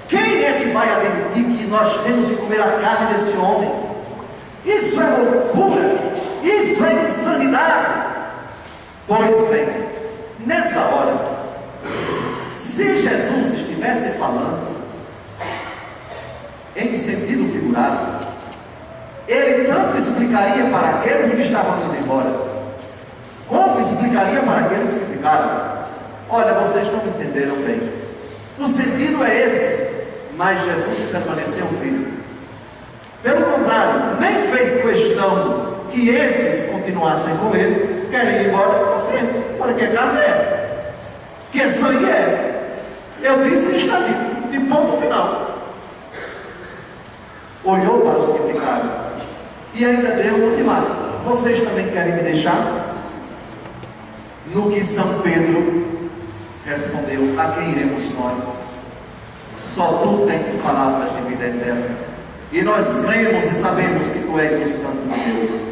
Quem é que vai admitir que nós temos que comer a carne desse homem? Isso é loucura. Isso é insanidade. Pois bem, nessa hora, se Jesus estivesse falando em sentido figurado, ele tanto explicaria para aqueles que estavam indo embora, como explicaria para aqueles que ficaram. Olha, vocês não entenderam bem. O sentido é esse, mas Jesus permaneceu firme. Pelo contrário, nem fez questão que esses continuassem com ele. Querem ir embora, paciência, para que carne é, que sangue é. Eu disse e está dito, de ponto final. Olhou para os que ficaram e ainda deu o ultimato: vocês também querem me deixar? No que São Pedro respondeu: a quem iremos nós? Só tu tens palavras de vida eterna, e nós cremos e sabemos que tu és o Santo de Deus.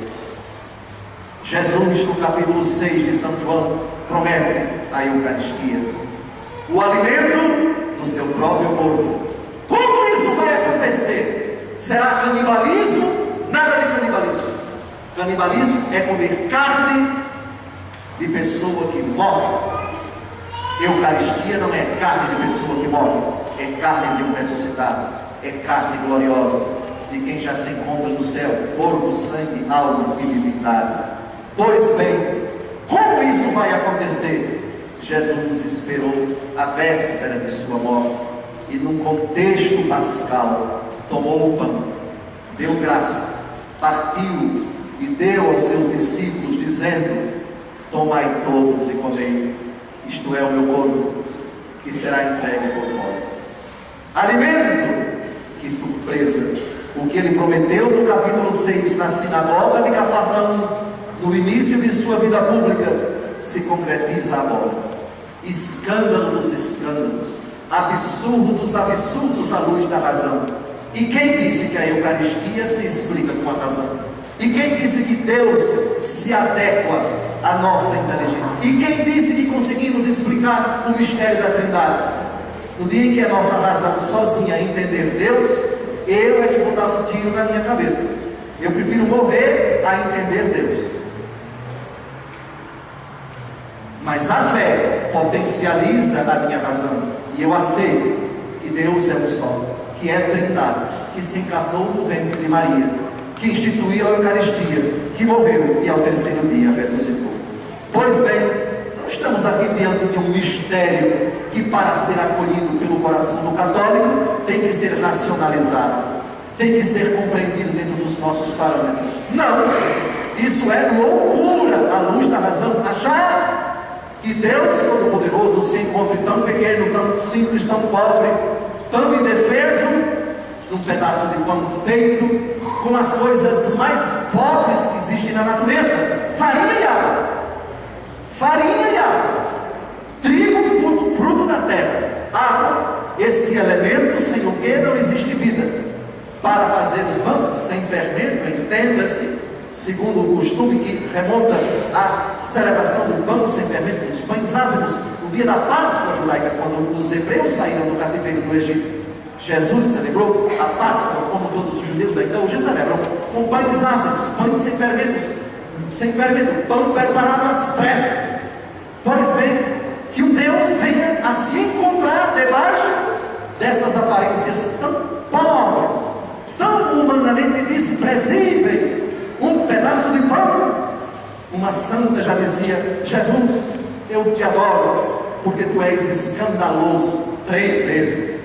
Jesus, no capítulo 6 de São João, promete a Eucaristia, o alimento do seu próprio corpo. Como isso vai acontecer? Será canibalismo? Nada de canibalismo. Canibalismo é comer carne de pessoa que morre. Eucaristia não é carne de pessoa que morre, é carne de um ressuscitado, é carne gloriosa de quem já se encontra no céu, corpo, sangue, alma e divindade. Pois bem, como isso vai acontecer? Jesus esperou a véspera de sua morte e, num contexto pascal, tomou o pão, deu graças, partiu e deu aos seus discípulos, dizendo: tomai todos e comei, isto é o meu corpo, que será entregue por vós. Alimento! Que surpresa! O que ele prometeu no capítulo 6 na sinagoga de Cafarnaum, no início de sua vida pública, se concretiza agora. Escândalo dos escândalos, absurdo dos absurdos à luz da razão. E quem disse que a Eucaristia se explica com a razão? E quem disse que Deus se adequa à nossa inteligência? E quem disse que conseguimos explicar o mistério da Trindade? No dia em que a nossa razão sozinha entender Deus, eu é que vou dar um tiro na minha cabeça. Eu prefiro morrer a entender Deus. Mas a fé potencializa a minha razão, e eu aceito que Deus é um só, que é Trindade, que se encarnou no ventre de Maria, que instituiu a Eucaristia, que morreu e ao terceiro dia ressuscitou. Pois bem, não estamos aqui diante de um mistério que, para ser acolhido pelo coração do católico, tem que ser racionalizado, tem que ser compreendido dentro dos nossos parâmetros. Não, isso é loucura à luz da razão. Achar que Deus Todo-Poderoso se encontre tão pequeno, tão simples, tão pobre, pão indefeso, num pedaço de pão feito com as coisas mais pobres que existem na natureza: farinha e água. Farinha e água. Trigo, fruto da terra. Água. Esse elemento sem o que não existe vida. Para fazer um pão sem fermento, entenda-se, segundo o costume que remonta à celebração do pão sem fermento, dos pães ázimos, no dia da Páscoa judaica, quando os hebreus saíram do cativeiro do Egito. Jesus celebrou a Páscoa, como todos os judeus ainda hoje celebram, com pães ázimos, pães sem fermento, pão preparado às pressas. Pois bem, que um Deus venha a se encontrar debaixo dessas aparências tão pobres, tão humanamente desprezíveis. Um pedaço de pão. Uma santa já dizia: Jesus, eu te adoro, porque tu és escandaloso 3 vezes.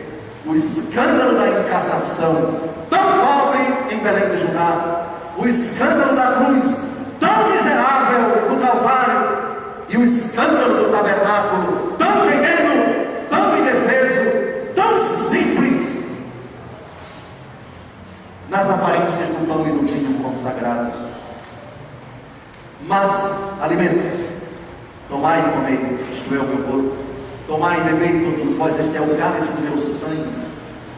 O escândalo da encarnação, tão pobre em Belém de Judá. O escândalo da cruz, tão miserável do Calvário. E o escândalo do tabernáculo, tão pequeno, tão indefeso, tão simples, nas aparências do pão e do vinho consagrados. Mas, alimento, tomai e comei, isto é o meu corpo. Tomai e bebei todos vós, este é o cálice do meu sangue.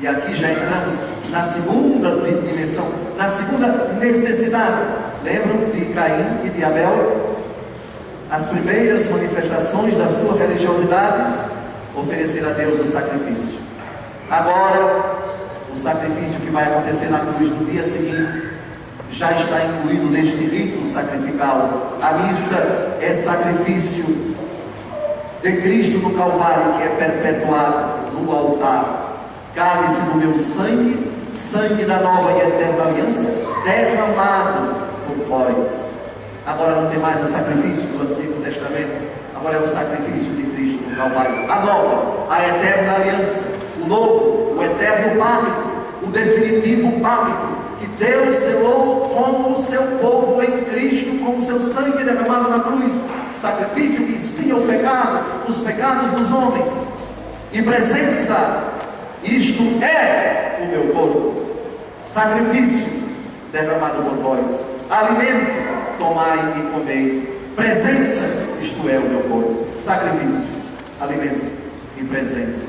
E aqui já entramos na segunda dimensão, na segunda necessidade. Lembram de Caim e de Abel? As primeiras manifestações da sua religiosidade: oferecer a Deus o sacrifício. Agora, o sacrifício que vai acontecer na cruz no dia seguinte já está incluído neste rito sacrificial. A missa é sacrifício de Cristo no Calvário, que é perpetuado no altar. Cálice do meu sangue, sangue da nova e eterna aliança, derramado por vós. Agora não tem mais o sacrifício do Antigo Testamento, agora é o sacrifício de Cristo no Calvário. A nova, a eterna aliança, o novo, o eterno pacto, o definitivo pacto que Deus selou com o seu povo em Cristo, com o seu sangue derramado na cruz. Sacrifício que expia o pecado, os pecados dos homens. E presença, isto é o meu corpo. Sacrifício derramado por vós. Alimento, tomai e comei. Presença, isto é o meu corpo. Sacrifício, alimento e presença.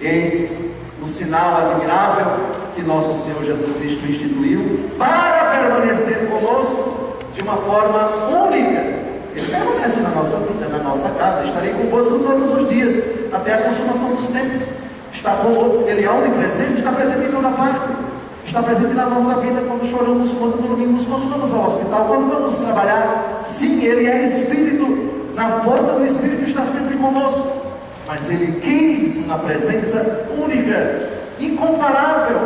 Eis o sinal admirável que nosso Senhor Jesus Cristo instituiu para permanecer conosco de uma forma única. Ele permanece na nossa vida, na nossa casa. Estarei convosco todos os dias, até a consumação dos tempos. Está conosco, Ele é onipresente, está presente em toda parte. Está presente na nossa vida quando choramos, quando dormimos, quando vamos ao hospital, quando vamos trabalhar. Sim, Ele é Espírito, na força do Espírito está sempre conosco. Mas Ele quis uma presença única, incomparável,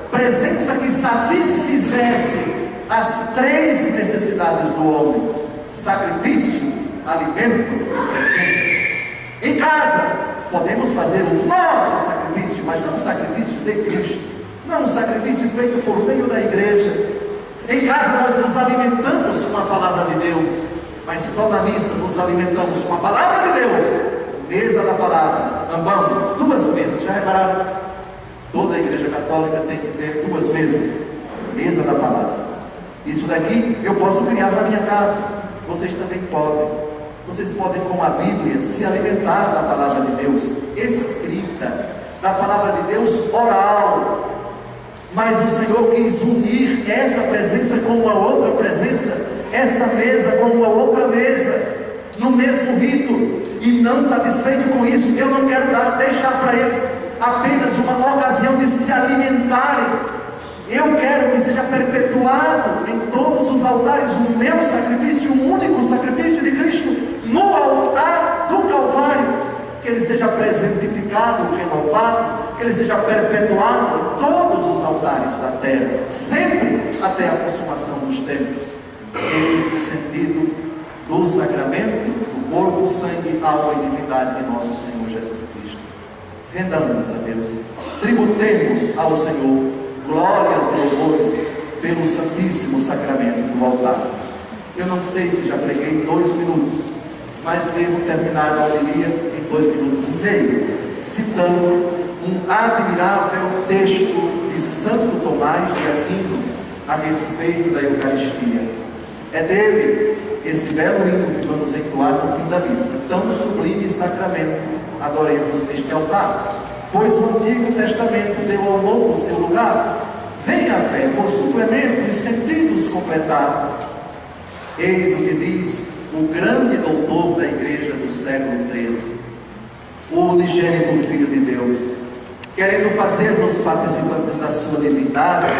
presença que satisfizesse as 3 necessidades do homem: sacrifício, alimento e presença. Em casa, podemos fazer o nosso sacrifício, mas não o sacrifício de Cristo. Não um sacrifício feito por meio da igreja. Em casa nós nos alimentamos com a palavra de Deus, mas só na missa nos alimentamos com a palavra de Deus. Mesa da palavra, ambão, 2 mesas. Já repararam? Toda a igreja católica tem que ter 2 mesas. Mesa da palavra. Isso daqui eu posso criar na minha casa. Vocês também podem. Vocês podem, com a Bíblia, se alimentar da palavra de Deus escrita, da palavra de Deus oral. Mas o Senhor quis unir essa presença com uma outra presença, essa mesa com uma outra mesa, no mesmo rito. E não satisfeito com isso, eu não quero deixar para eles apenas uma ocasião de se alimentarem. Eu quero que seja perpetuado em todos os altares o meu sacrifício, o único sacrifício de Cristo, no altar do Calvário. Que ele seja presentificado, renovado, que ele seja perpetuado em todos os altares da terra, sempre até a consumação dos tempos. Eis o sentido do sacramento, do corpo, sangue, alma e divindade de nosso Senhor Jesus Cristo. Rendamos a Deus, tributemos ao Senhor glórias e louvores pelo Santíssimo Sacramento do altar. Eu não sei se já preguei 2 minutos, mas devo terminar a homilia em 2 minutos e meio, citando um admirável texto de Santo Tomás de Aquino a respeito da Eucaristia. É dele esse belo hino que vamos entoar no fim da missa. Tão sublime sacramento, adoremos neste altar, pois o Antigo Testamento deu ao Novo seu lugar. Vem a fé por suplemento e sentidos completar. Eis o que diz o grande doutor da Igreja do século XIII, o unigênito Filho de Deus, querendo fazer-nos participantes da sua divindade,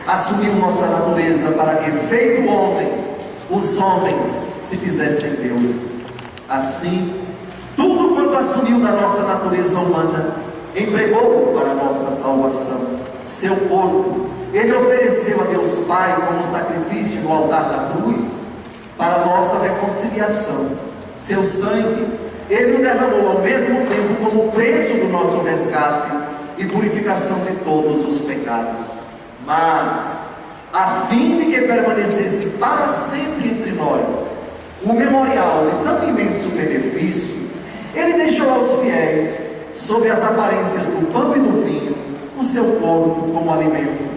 assumiu nossa natureza para que, feito homem, os homens se fizessem deuses. Assim, tudo quanto assumiu da nossa natureza humana, empregou para a nossa salvação. Seu corpo, ele ofereceu a Deus Pai como sacrifício no altar da cruz, para a nossa reconciliação. Seu sangue, ele o derramou ao mesmo tempo como preço do nosso resgate e purificação de todos os pecados. Mas, a fim de que permanecesse para sempre entre nós o memorial de tão imenso benefício, ele deixou aos fiéis, sob as aparências do pão e do vinho, o seu corpo como alimento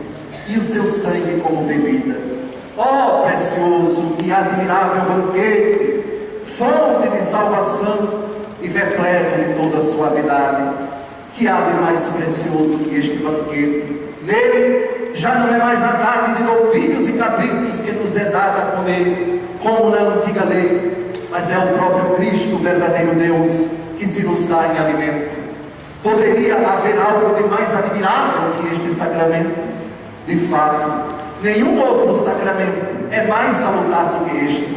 e o seu sangue como bebida. Ó precioso e admirável banquete, fonte de salvação e repleto de toda suavidade, que há de mais precioso que este banquete? Nele já não é mais a carne de novilhos e cabritos que nos é dada a comer, como na antiga lei, mas é o próprio Cristo, o verdadeiro Deus, que se nos dá em alimento. Poderia haver algo de mais admirável que este sacramento? De fato, nenhum outro sacramento é mais salutar do que este.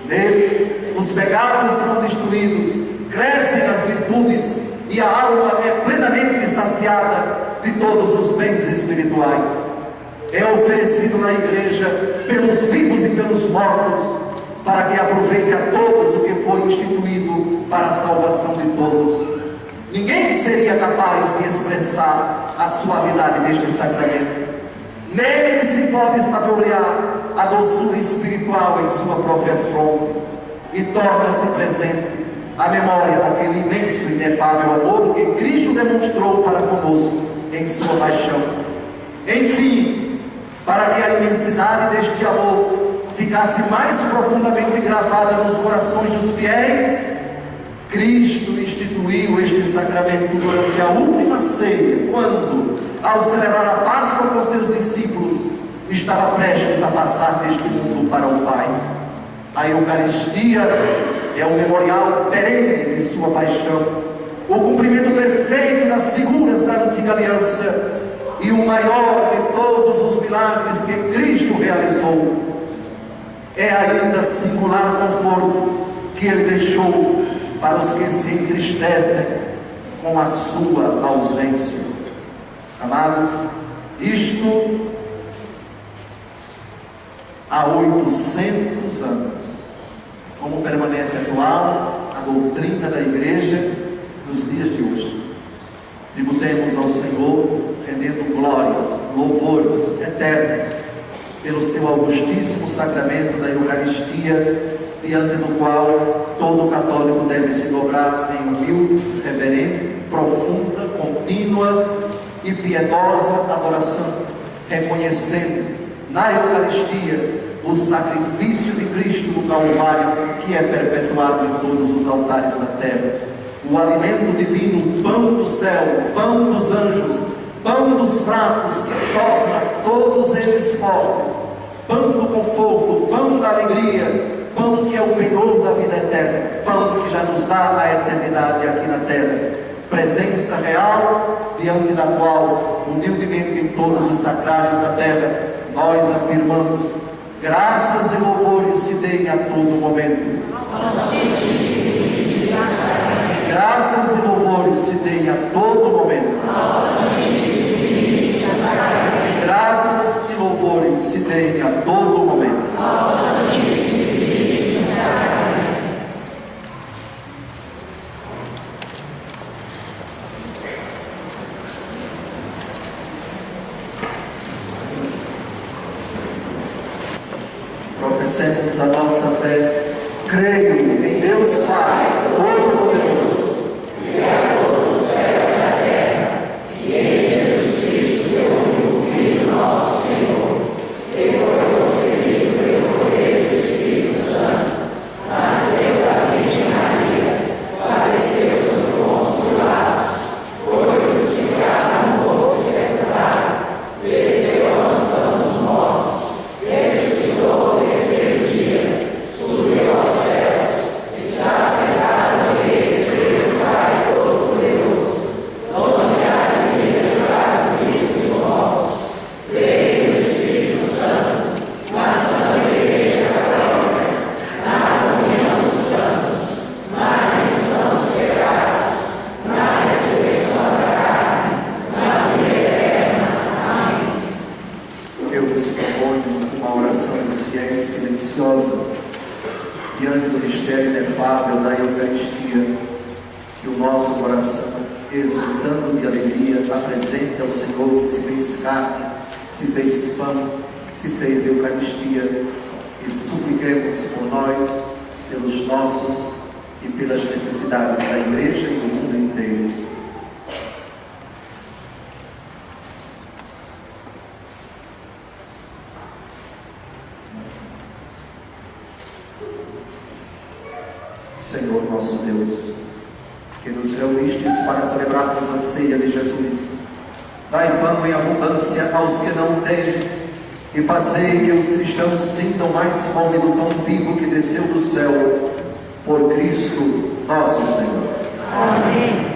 Nele, os pecados são destruídos, crescem as virtudes e a alma é plenamente saciada de todos os bens espirituais. É oferecido na Igreja pelos vivos e pelos mortos, para que aproveite a todos o que foi instituído para a salvação de todos. Ninguém seria capaz de expressar a suavidade deste sacramento. Nele se pode saborear a doçura espiritual em sua própria fronte, e torna-se presente a memória daquele imenso e inefável amor que Cristo demonstrou para conosco em sua paixão. Enfim, para que a imensidade deste amor ficasse mais profundamente gravada nos corações dos fiéis, Cristo instituiu este sacramento durante a última ceia, quando, ao celebrar a Páscoa com seus discípulos, estava prestes a passar deste mundo para o Pai. A Eucaristia é o memorial perene de sua paixão, o cumprimento perfeito das figuras da antiga aliança e o maior de todos os milagres que Cristo realizou. É ainda singular conforto que ele deixou para os que se entristecem com a sua ausência. Amados, isto há 800 anos. Como permanece atual a doutrina da Igreja nos dias de hoje. Tributemos ao Senhor, rendendo glórias, louvores eternos, pelo seu augustíssimo sacramento da Eucaristia, diante do qual todo católico deve se dobrar em humilde, reverente, profunda, contínua e piedosa adoração, reconhecendo na Eucaristia o sacrifício de Cristo no Calvário, que é perpetuado em todos os altares da terra, o alimento divino, o pão do céu, o pão dos anjos, pão dos fracos, que torna todos eles fortes, pão do conforto, pão da alegria, pão que é o penhor da vida eterna, pão que já nos dá a eternidade aqui na terra, presença real diante da qual, humildemente em todos os sacrários da terra, nós afirmamos: graças e louvores se deem a todo momento. Graças e louvores se deem a todo momento. Graças e louvores se deem a todo momento. Professemos a nossa fé. Creio em Deus Pai Todo-Poderoso, Criador do céu e da terra, uma oração dos fiéis silenciosa diante do mistério inefável da Eucaristia, que o nosso coração, exultando de alegria, apresente ao Senhor que se fez carne, se fez pão, se fez Eucaristia, e supliquemos por nós, pelos nossos e pelas necessidades da Igreja e do mundo inteiro. Senhor nosso Deus, que nos reunistes para celebrarmos a ceia de Jesus, dai pão em abundância aos que não têm, e fazei que os cristãos sintam mais fome do pão vivo que desceu do céu, por Cristo nosso Senhor. Amém.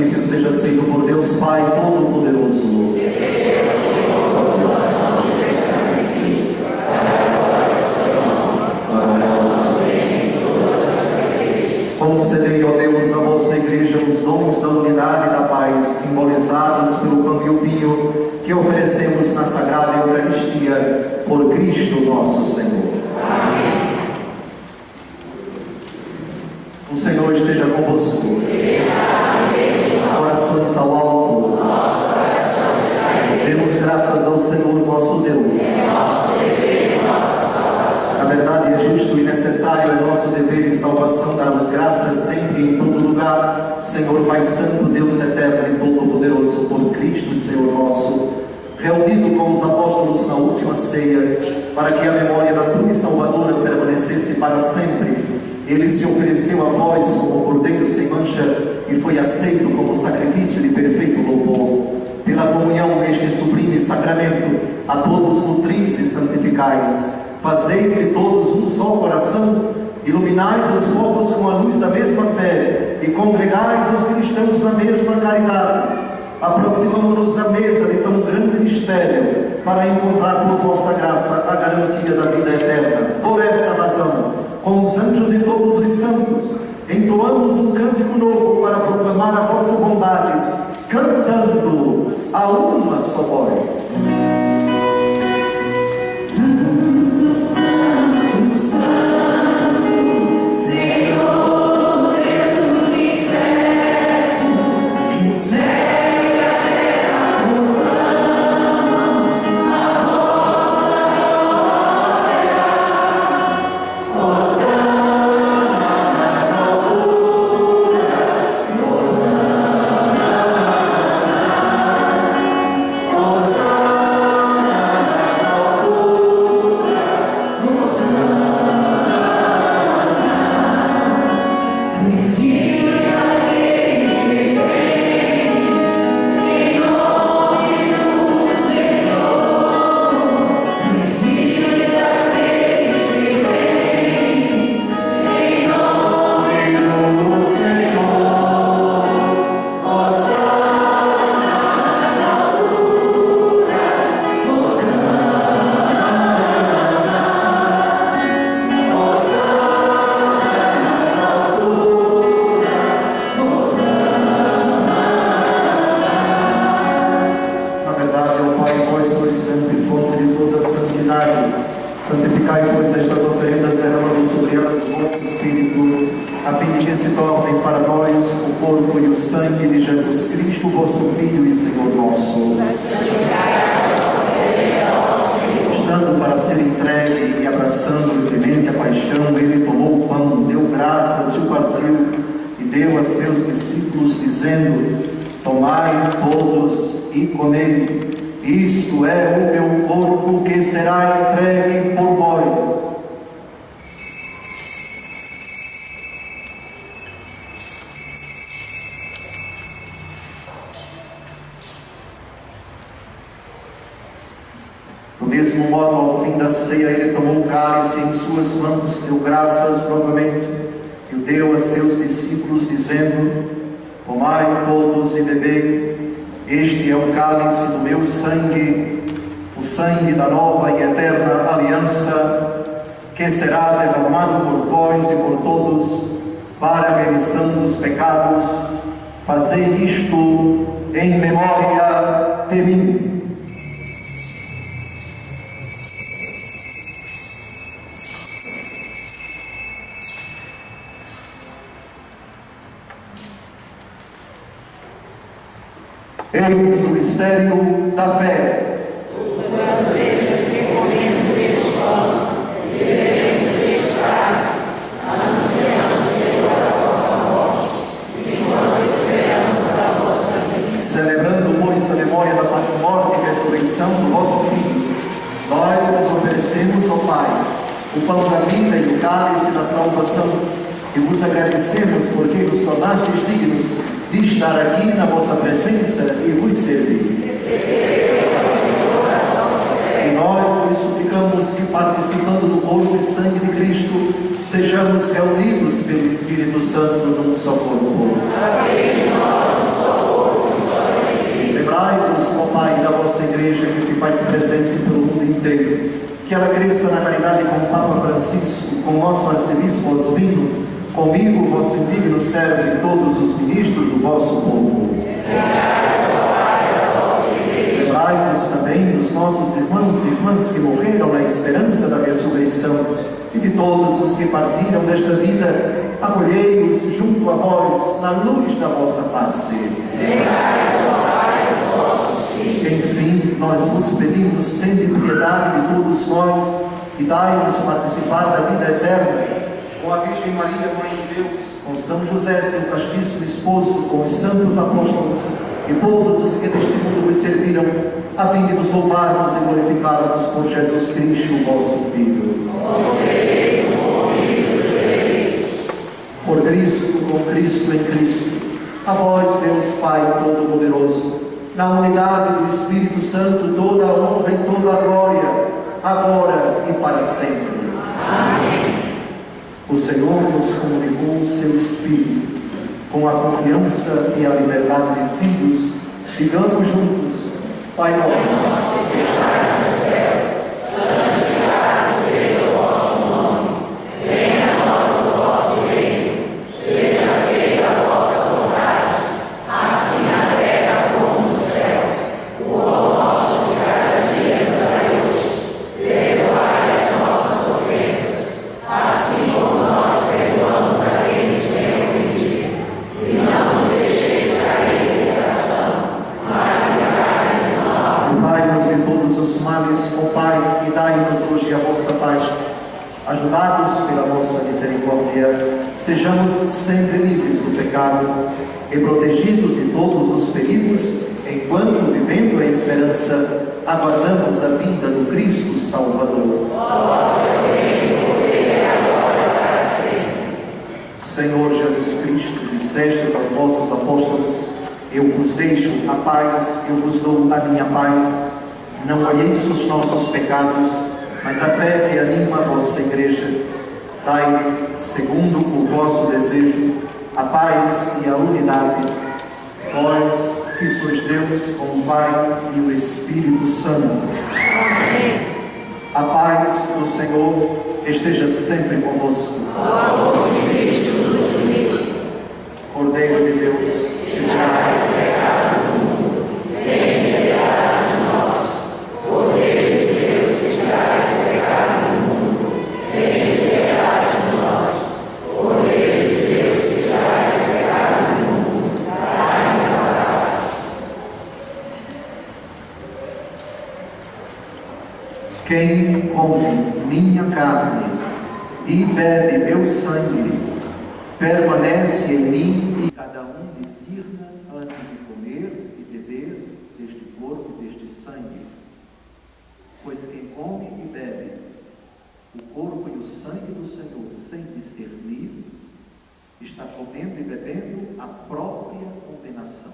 sacrifício seja aceito por Deus Pai Todo-Poderoso. Concedei, ó Deus, a vossa Igreja os dons da unidade e da paz, simbolizados pelo pão e o vinho que oferecemos na Sagrada Eucaristia, por Cristo nosso Senhor. Amém. O Senhor esteja convosco. Corações ao alto. Demos graças ao Senhor nosso Deus. Na verdade, é justo e necessário, é nosso dever e salvação dar-vos graças sempre e em todo lugar, Senhor Pai Santo, Deus eterno e todo-poderoso, por Cristo, Senhor nosso, reunido com os apóstolos na última ceia, para que a memória da cruz salvadora permanecesse para sempre. Ele se ofereceu a vós como cordeiro sem mancha e foi aceito como sacrifício de perfeito louvor. Pela comunhão neste sublime sacramento, a todos nutris e santificais. Fazeis de todos um só coração, iluminais os povos com a luz da mesma fé e congregais os cristãos na mesma caridade. Aproximamo-nos da mesa de tão grande mistério para encontrar por vossa graça a garantia da vida eterna. Por essa razão, com os anjos e todos os santos, entoamos um cântico novo para proclamar a vossa bondade, cantando a uma só voz. Santificai, pois, estas oferendas, derramando sobre elas o vosso Espírito, a fim de que se tornem para nós o corpo e o sangue de Jesus Cristo, vosso Filho e Senhor nosso. Estando para ser entregue e abraçando livremente a paixão, ele tomou o pão, deu graças, o partiu e deu a seus discípulos, dizendo: tomai todos e comei. Isto é o meu corpo que será entregue por vós. Do mesmo modo, ao fim da ceia, ele tomou o cálice em suas mãos, deu graças novamente e o deu a seus discípulos, dizendo: tomai todos e bebei. Este é o cálice do meu sangue, o sangue da nova e eterna aliança, que será derramado por vós e por todos, para a remissão dos pecados. Fazei isto em memória de mim. Eis o mistério da fé. Todas vezes que comemos este pão e bebemos deste cálice, anunciamos, Senhor, a vossa morte, enquanto esperamos a vossa vinda. Celebrando, pois, a memória da morte e ressurreição do vosso Filho, nós vos oferecemos, ó Pai, o pão da vida e o cálice da salvação, e vos agradecemos porque nos tornastes dignos de estar aqui na vossa presença e vos servir. E nós vos suplicamos, susplicamos que, participando do corpo e sangue de Cristo, sejamos reunidos pelo Espírito Santo num só corpo. Lembrai-vos, ó Pai, da vossa Igreja que se faz presente pelo mundo inteiro, que ela cresça na caridade com o Papa Francisco, com o nosso arcebispo Oswino, comigo, vosso indigno servo e todos os ministros do vosso povo. Lembrai-vos também dos nossos irmãos e irmãs que morreram na esperança da ressurreição e de todos os que partiram desta vida, acolhei-os junto a vós, na luz da vossa face. Enfim, nós vos pedimos, tende piedade de todos nós e dai-nos participar da vida eterna, com a Virgem Maria, Mãe de Deus, com São José, seu castíssimo esposo, com os santos apóstolos e todos os que neste mundo vos serviram, a fim de vos louvarmos e glorificarmos por Jesus Cristo, o vosso Filho. Por Cristo, com Cristo, em Cristo, a vós, Deus Pai Todo-Poderoso, na unidade do Espírito Santo, toda a honra e toda a glória, agora e para sempre. Amém. O Senhor nos comunicou o seu Espírito, com a confiança e a liberdade de filhos, digamos juntos: Pai nosso, que estás no céu, santificado seja o vosso nome, venha a nós o vosso reino, seja feita a vossa vontade, assim na terra como no céu. O pão nosso de cada dia nos dai hoje, perdoai as nossas ofensas, assim como nós perdoamos a quem nos tem ofendido, e não nos deixeis cair em tentação, mas livrai-nos do mal. Livrai-nos de todos os males, ó Pai, e dai-nos hoje a vossa paz. Ajudados pela vossa misericórdia, sejamos sempre livres do pecado e protegidos de todos os perigos, enquanto, vivendo a esperança, aguardamos a vinda do Cristo Salvador. Senhor Jesus Cristo, dissestes aos vossos apóstolos: eu vos deixo a paz, eu vos dou a minha paz. Não olheis os nossos pecados, mas a fé que anima a vossa Igreja. Dai, segundo o vosso desejo, a paz e a unidade. Vós, que sois Deus com o Pai e o Espírito Santo. Amém. A paz do Senhor esteja sempre convosco. O amor de Cristo nos une. Cordeiro de Deus, que tirais o pecado do mundo, tende piedade de nós. Cordeiro de Deus, que tirais o pecado do mundo, tende piedade de nós. Cordeiro de Deus, que tirais o pecado do mundo, dai-nos a paz. Quem come minha carne e bebe meu sangue, permanece em mim, e cada um discirna antes de comer e beber deste corpo e deste sangue. Pois quem come e bebe o corpo e o sangue do Senhor sem discernir, está comendo e bebendo a própria condenação.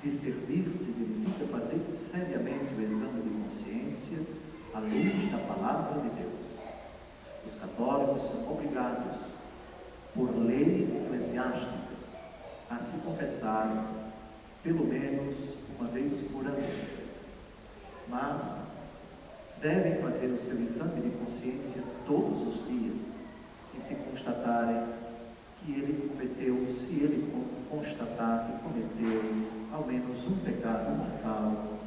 Discernir significa fazer seriamente o exame de consciência à luz da palavra de Deus. Os católicos são obrigados, por lei eclesiástica, a se confessarem pelo menos uma vez por ano, mas devem fazer o seu exame de consciência todos os dias e se constatarem que ele cometeu, se ele constatar que cometeu ao menos um pecado mortal,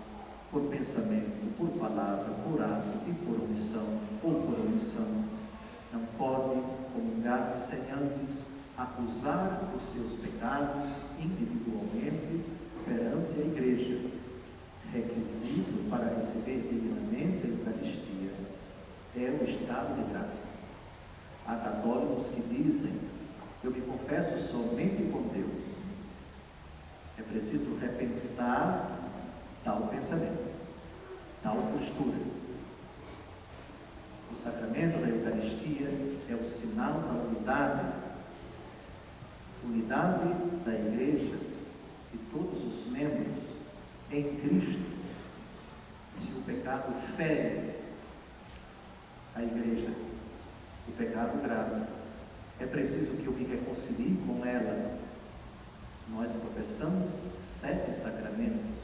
por pensamento, por palavra, por ato e por omissão ou por omissão, não pode comungar sem antes acusar os seus pecados individualmente perante a Igreja. Requisito para receber dignamente a Eucaristia é o estado de graça. Há católicos que dizem: eu me confesso somente com Deus. É preciso repensar tal pensamento, tal postura. O sacramento da Eucaristia é o sinal da unidade da Igreja e todos os membros em Cristo. Se o pecado fere reconcilie com ela. Nós professamos 7 sacramentos,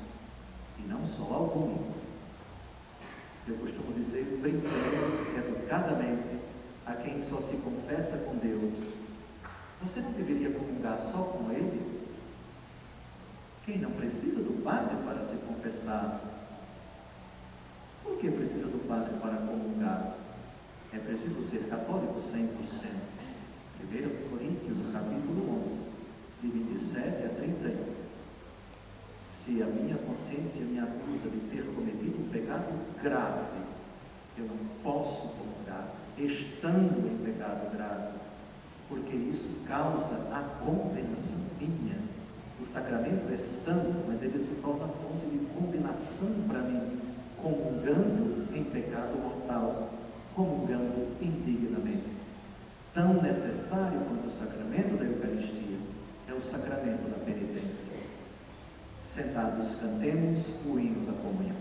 e não só alguns. Eu costumo dizer, brincando, educadamente, a quem só se confessa com Deus: você não deveria comungar só com Ele? Quem não precisa do padre para se confessar? Por que precisa do padre para comungar? É preciso ser católico 100%. 1 Coríntios, capítulo 11, de 27 a 31. Se a minha consciência me acusa de ter cometido um pecado grave, eu não posso comungar, estando em pecado grave, porque isso causa a condenação minha. O sacramento é santo, mas ele se torna fonte de condenação para mim, comungando em pecado mortal, comungando indignamente. Tão necessário quanto o sacramento da Eucaristia é o sacramento da penitência. Sentados, cantemos o hino da comunhão.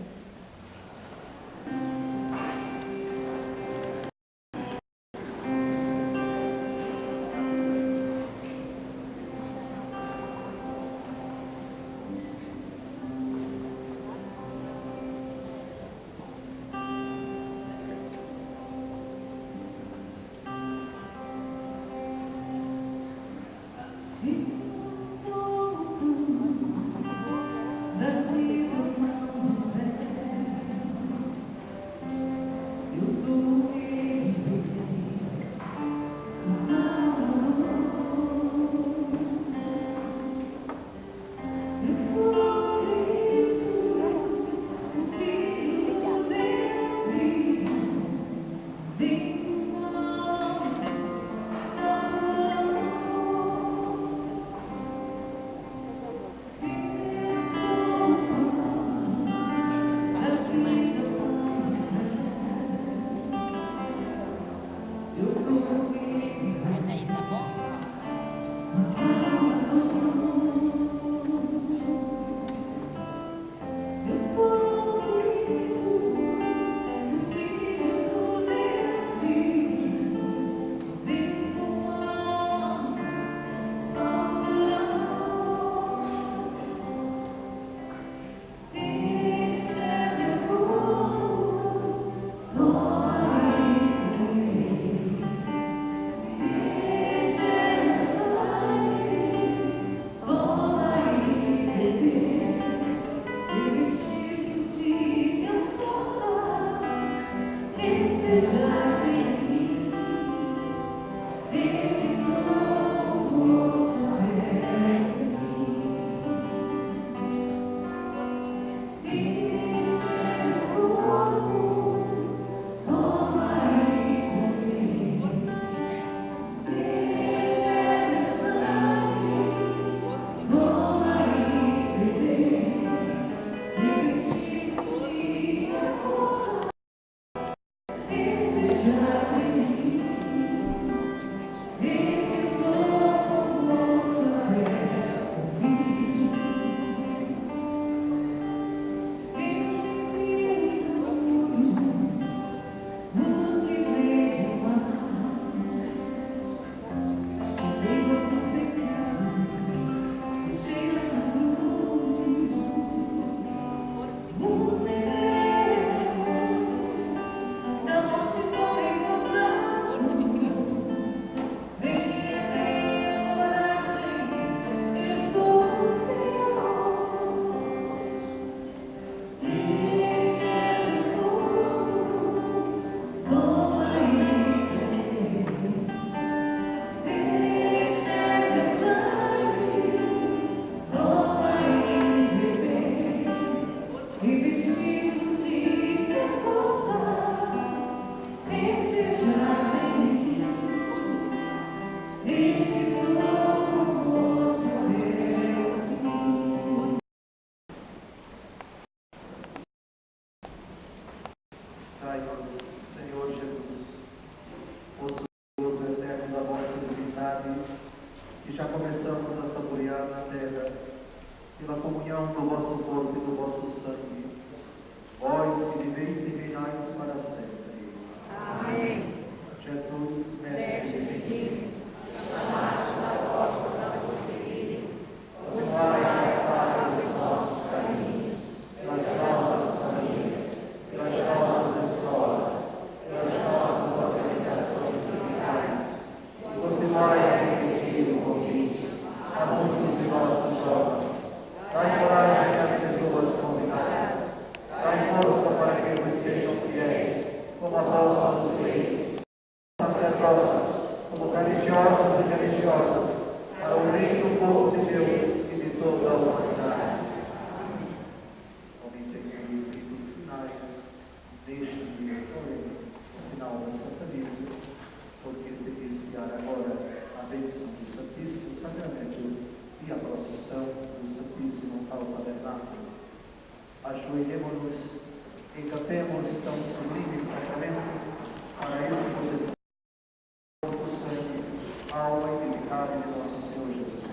Dai-nos, Senhor Jesus, o gozo eterno da vossa divindade, que já começamos a saborear na terra, pela comunhão do vosso corpo e do vosso sangue, vós que viveis e reinais para sempre. Amém. Jesus, mestre divino, chamados apóstolos, sacerdotes, como religiosas e religiosas, para o bem do povo de Deus e de toda a humanidade. Aumentem-se os ritos finais deste dia solene, no final da Santa Missa, porque se iniciar agora a bênção do Santíssimo Sacramento e a procissão do Santíssimo ao Tabernáculo. Ajoelhemo-nos e cantemos tão sublime sacramento para esse processão do sangue, alma e pecado de nosso Senhor Jesus Cristo.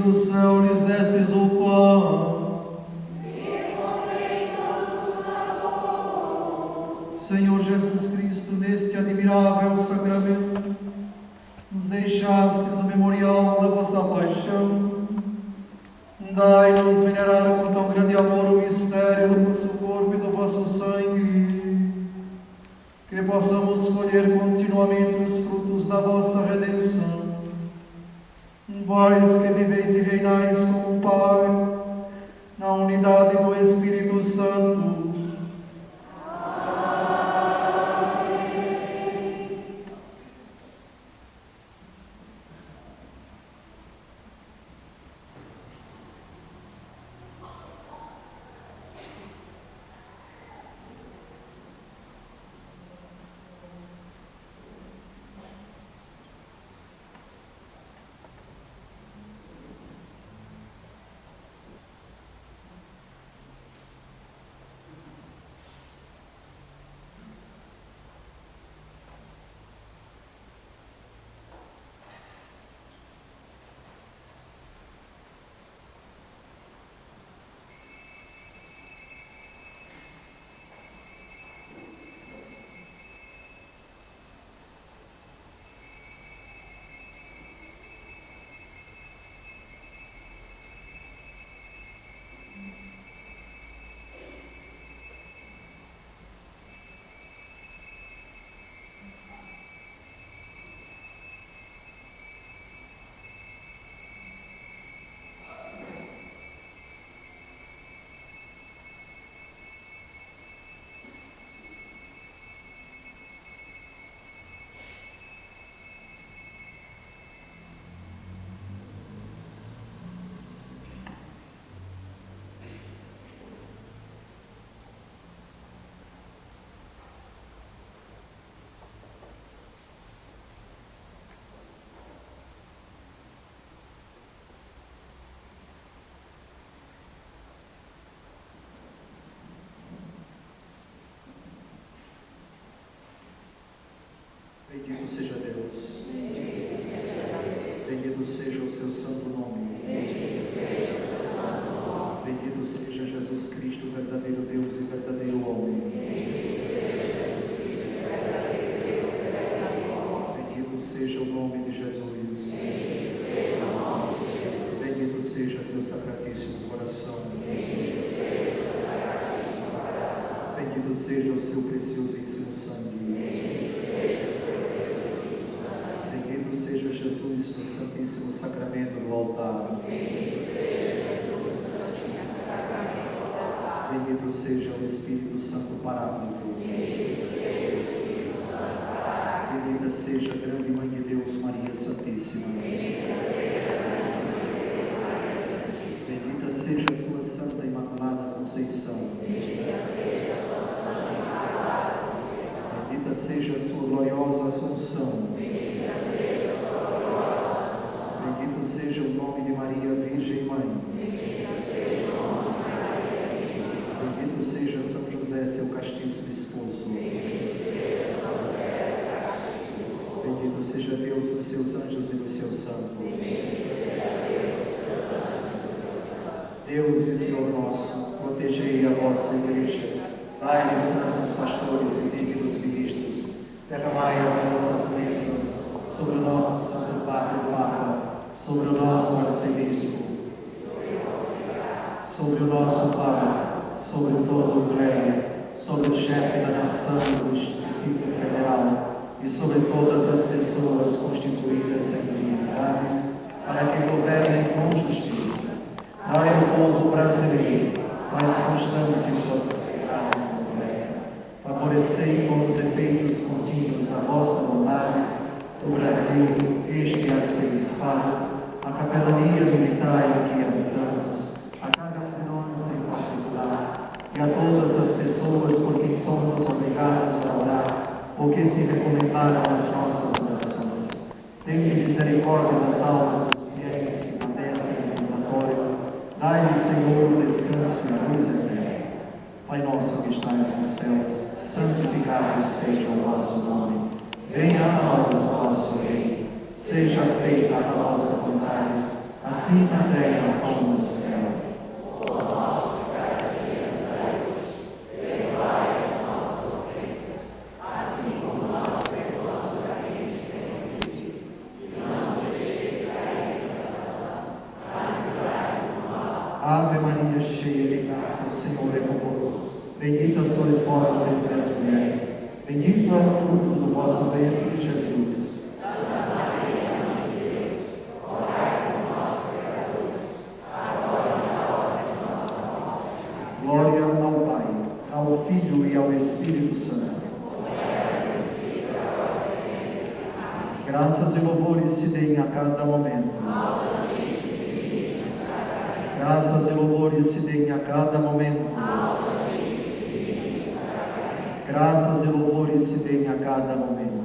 Do céu lhes destes o pão. Senhor Jesus Cristo, neste admirável sacramento, nos deixastes o memorial da vossa paixão. Dai-nos venerar com tão grande amor o mistério do vosso corpo e do vosso sangue, que possamos colher continuamente os frutos da vossa redenção. Vós que viveis e reinais com o Pai, na unidade do Espírito Santo. seja Deus. Bendito seja o seu santo nome. Bendito seja Jesus Cristo, verdadeiro Deus e verdadeiro homem. Bendito seja o nome de Jesus. Bendito seja seu sacratíssimo coração. Bendito seja o seu preciosíssimo sangue. Bendito seja Jesus no santíssimo sacramento do altar. Bendito seja o Espírito Santo Paráclito. Bendita seja a grande Mãe de Deus, Maria Santíssima. Bendita seja a sua Santa Imaculada Conceição. Bendita seja a sua gloriosa Assunção. Bendito seja o nome de Maria, Virgem Mãe. Bendito seja São José, seu castíssimo esposo. Bendito seja Deus nos seus anjos e nos seus santos. Deus e Senhor nosso, protegei a vossa igreja, dai-lhe santos pastores e dignos ministros, derramai as vossas bênçãos sobre o nosso Santo Padre o Papa, sobre o nosso arcebispo, sobre o nosso Papa, sobre todo o clero, sobre o chefe da nação do Instituto Federal e sobre todas as pessoas constituídas em dignidade, para que governem com justiça. Dai ao povo brasileiro mais constante prosperidade e poder. Favorecei com os efeitos contínuos da vossa bondade o Brasil, este a ser espalhado, a capelania militar em que habitamos, a cada um de nós em particular, e a todas as pessoas por quem somos obrigados a orar, ou que se recomendaram às nossas orações. Tende misericórdia das almas dos fiéis que padecem no purgatório. Dai-lhe, Senhor, o descanso e a luz eterna. Pai nosso que estais nos céus, santificado seja o vosso nome. Venha a nós o vosso reino. Seja feita a vossa vontade, assim na terra como no céu. Ave Maria, cheia de graça, o Senhor é convosco. Bendita sois vós entre as mulheres. Bendito é o fruto do vosso ventre, Jesus. Santa Maria, Mãe de Deus, rogai por nós, pecadores, agora e na hora de nossa morte. Glória ao Pai, ao Filho e ao Espírito Santo. Graças e louvores se deem a cada momento. Graças e louvores se deem a cada momento. Graças e louvores se deem a cada momento.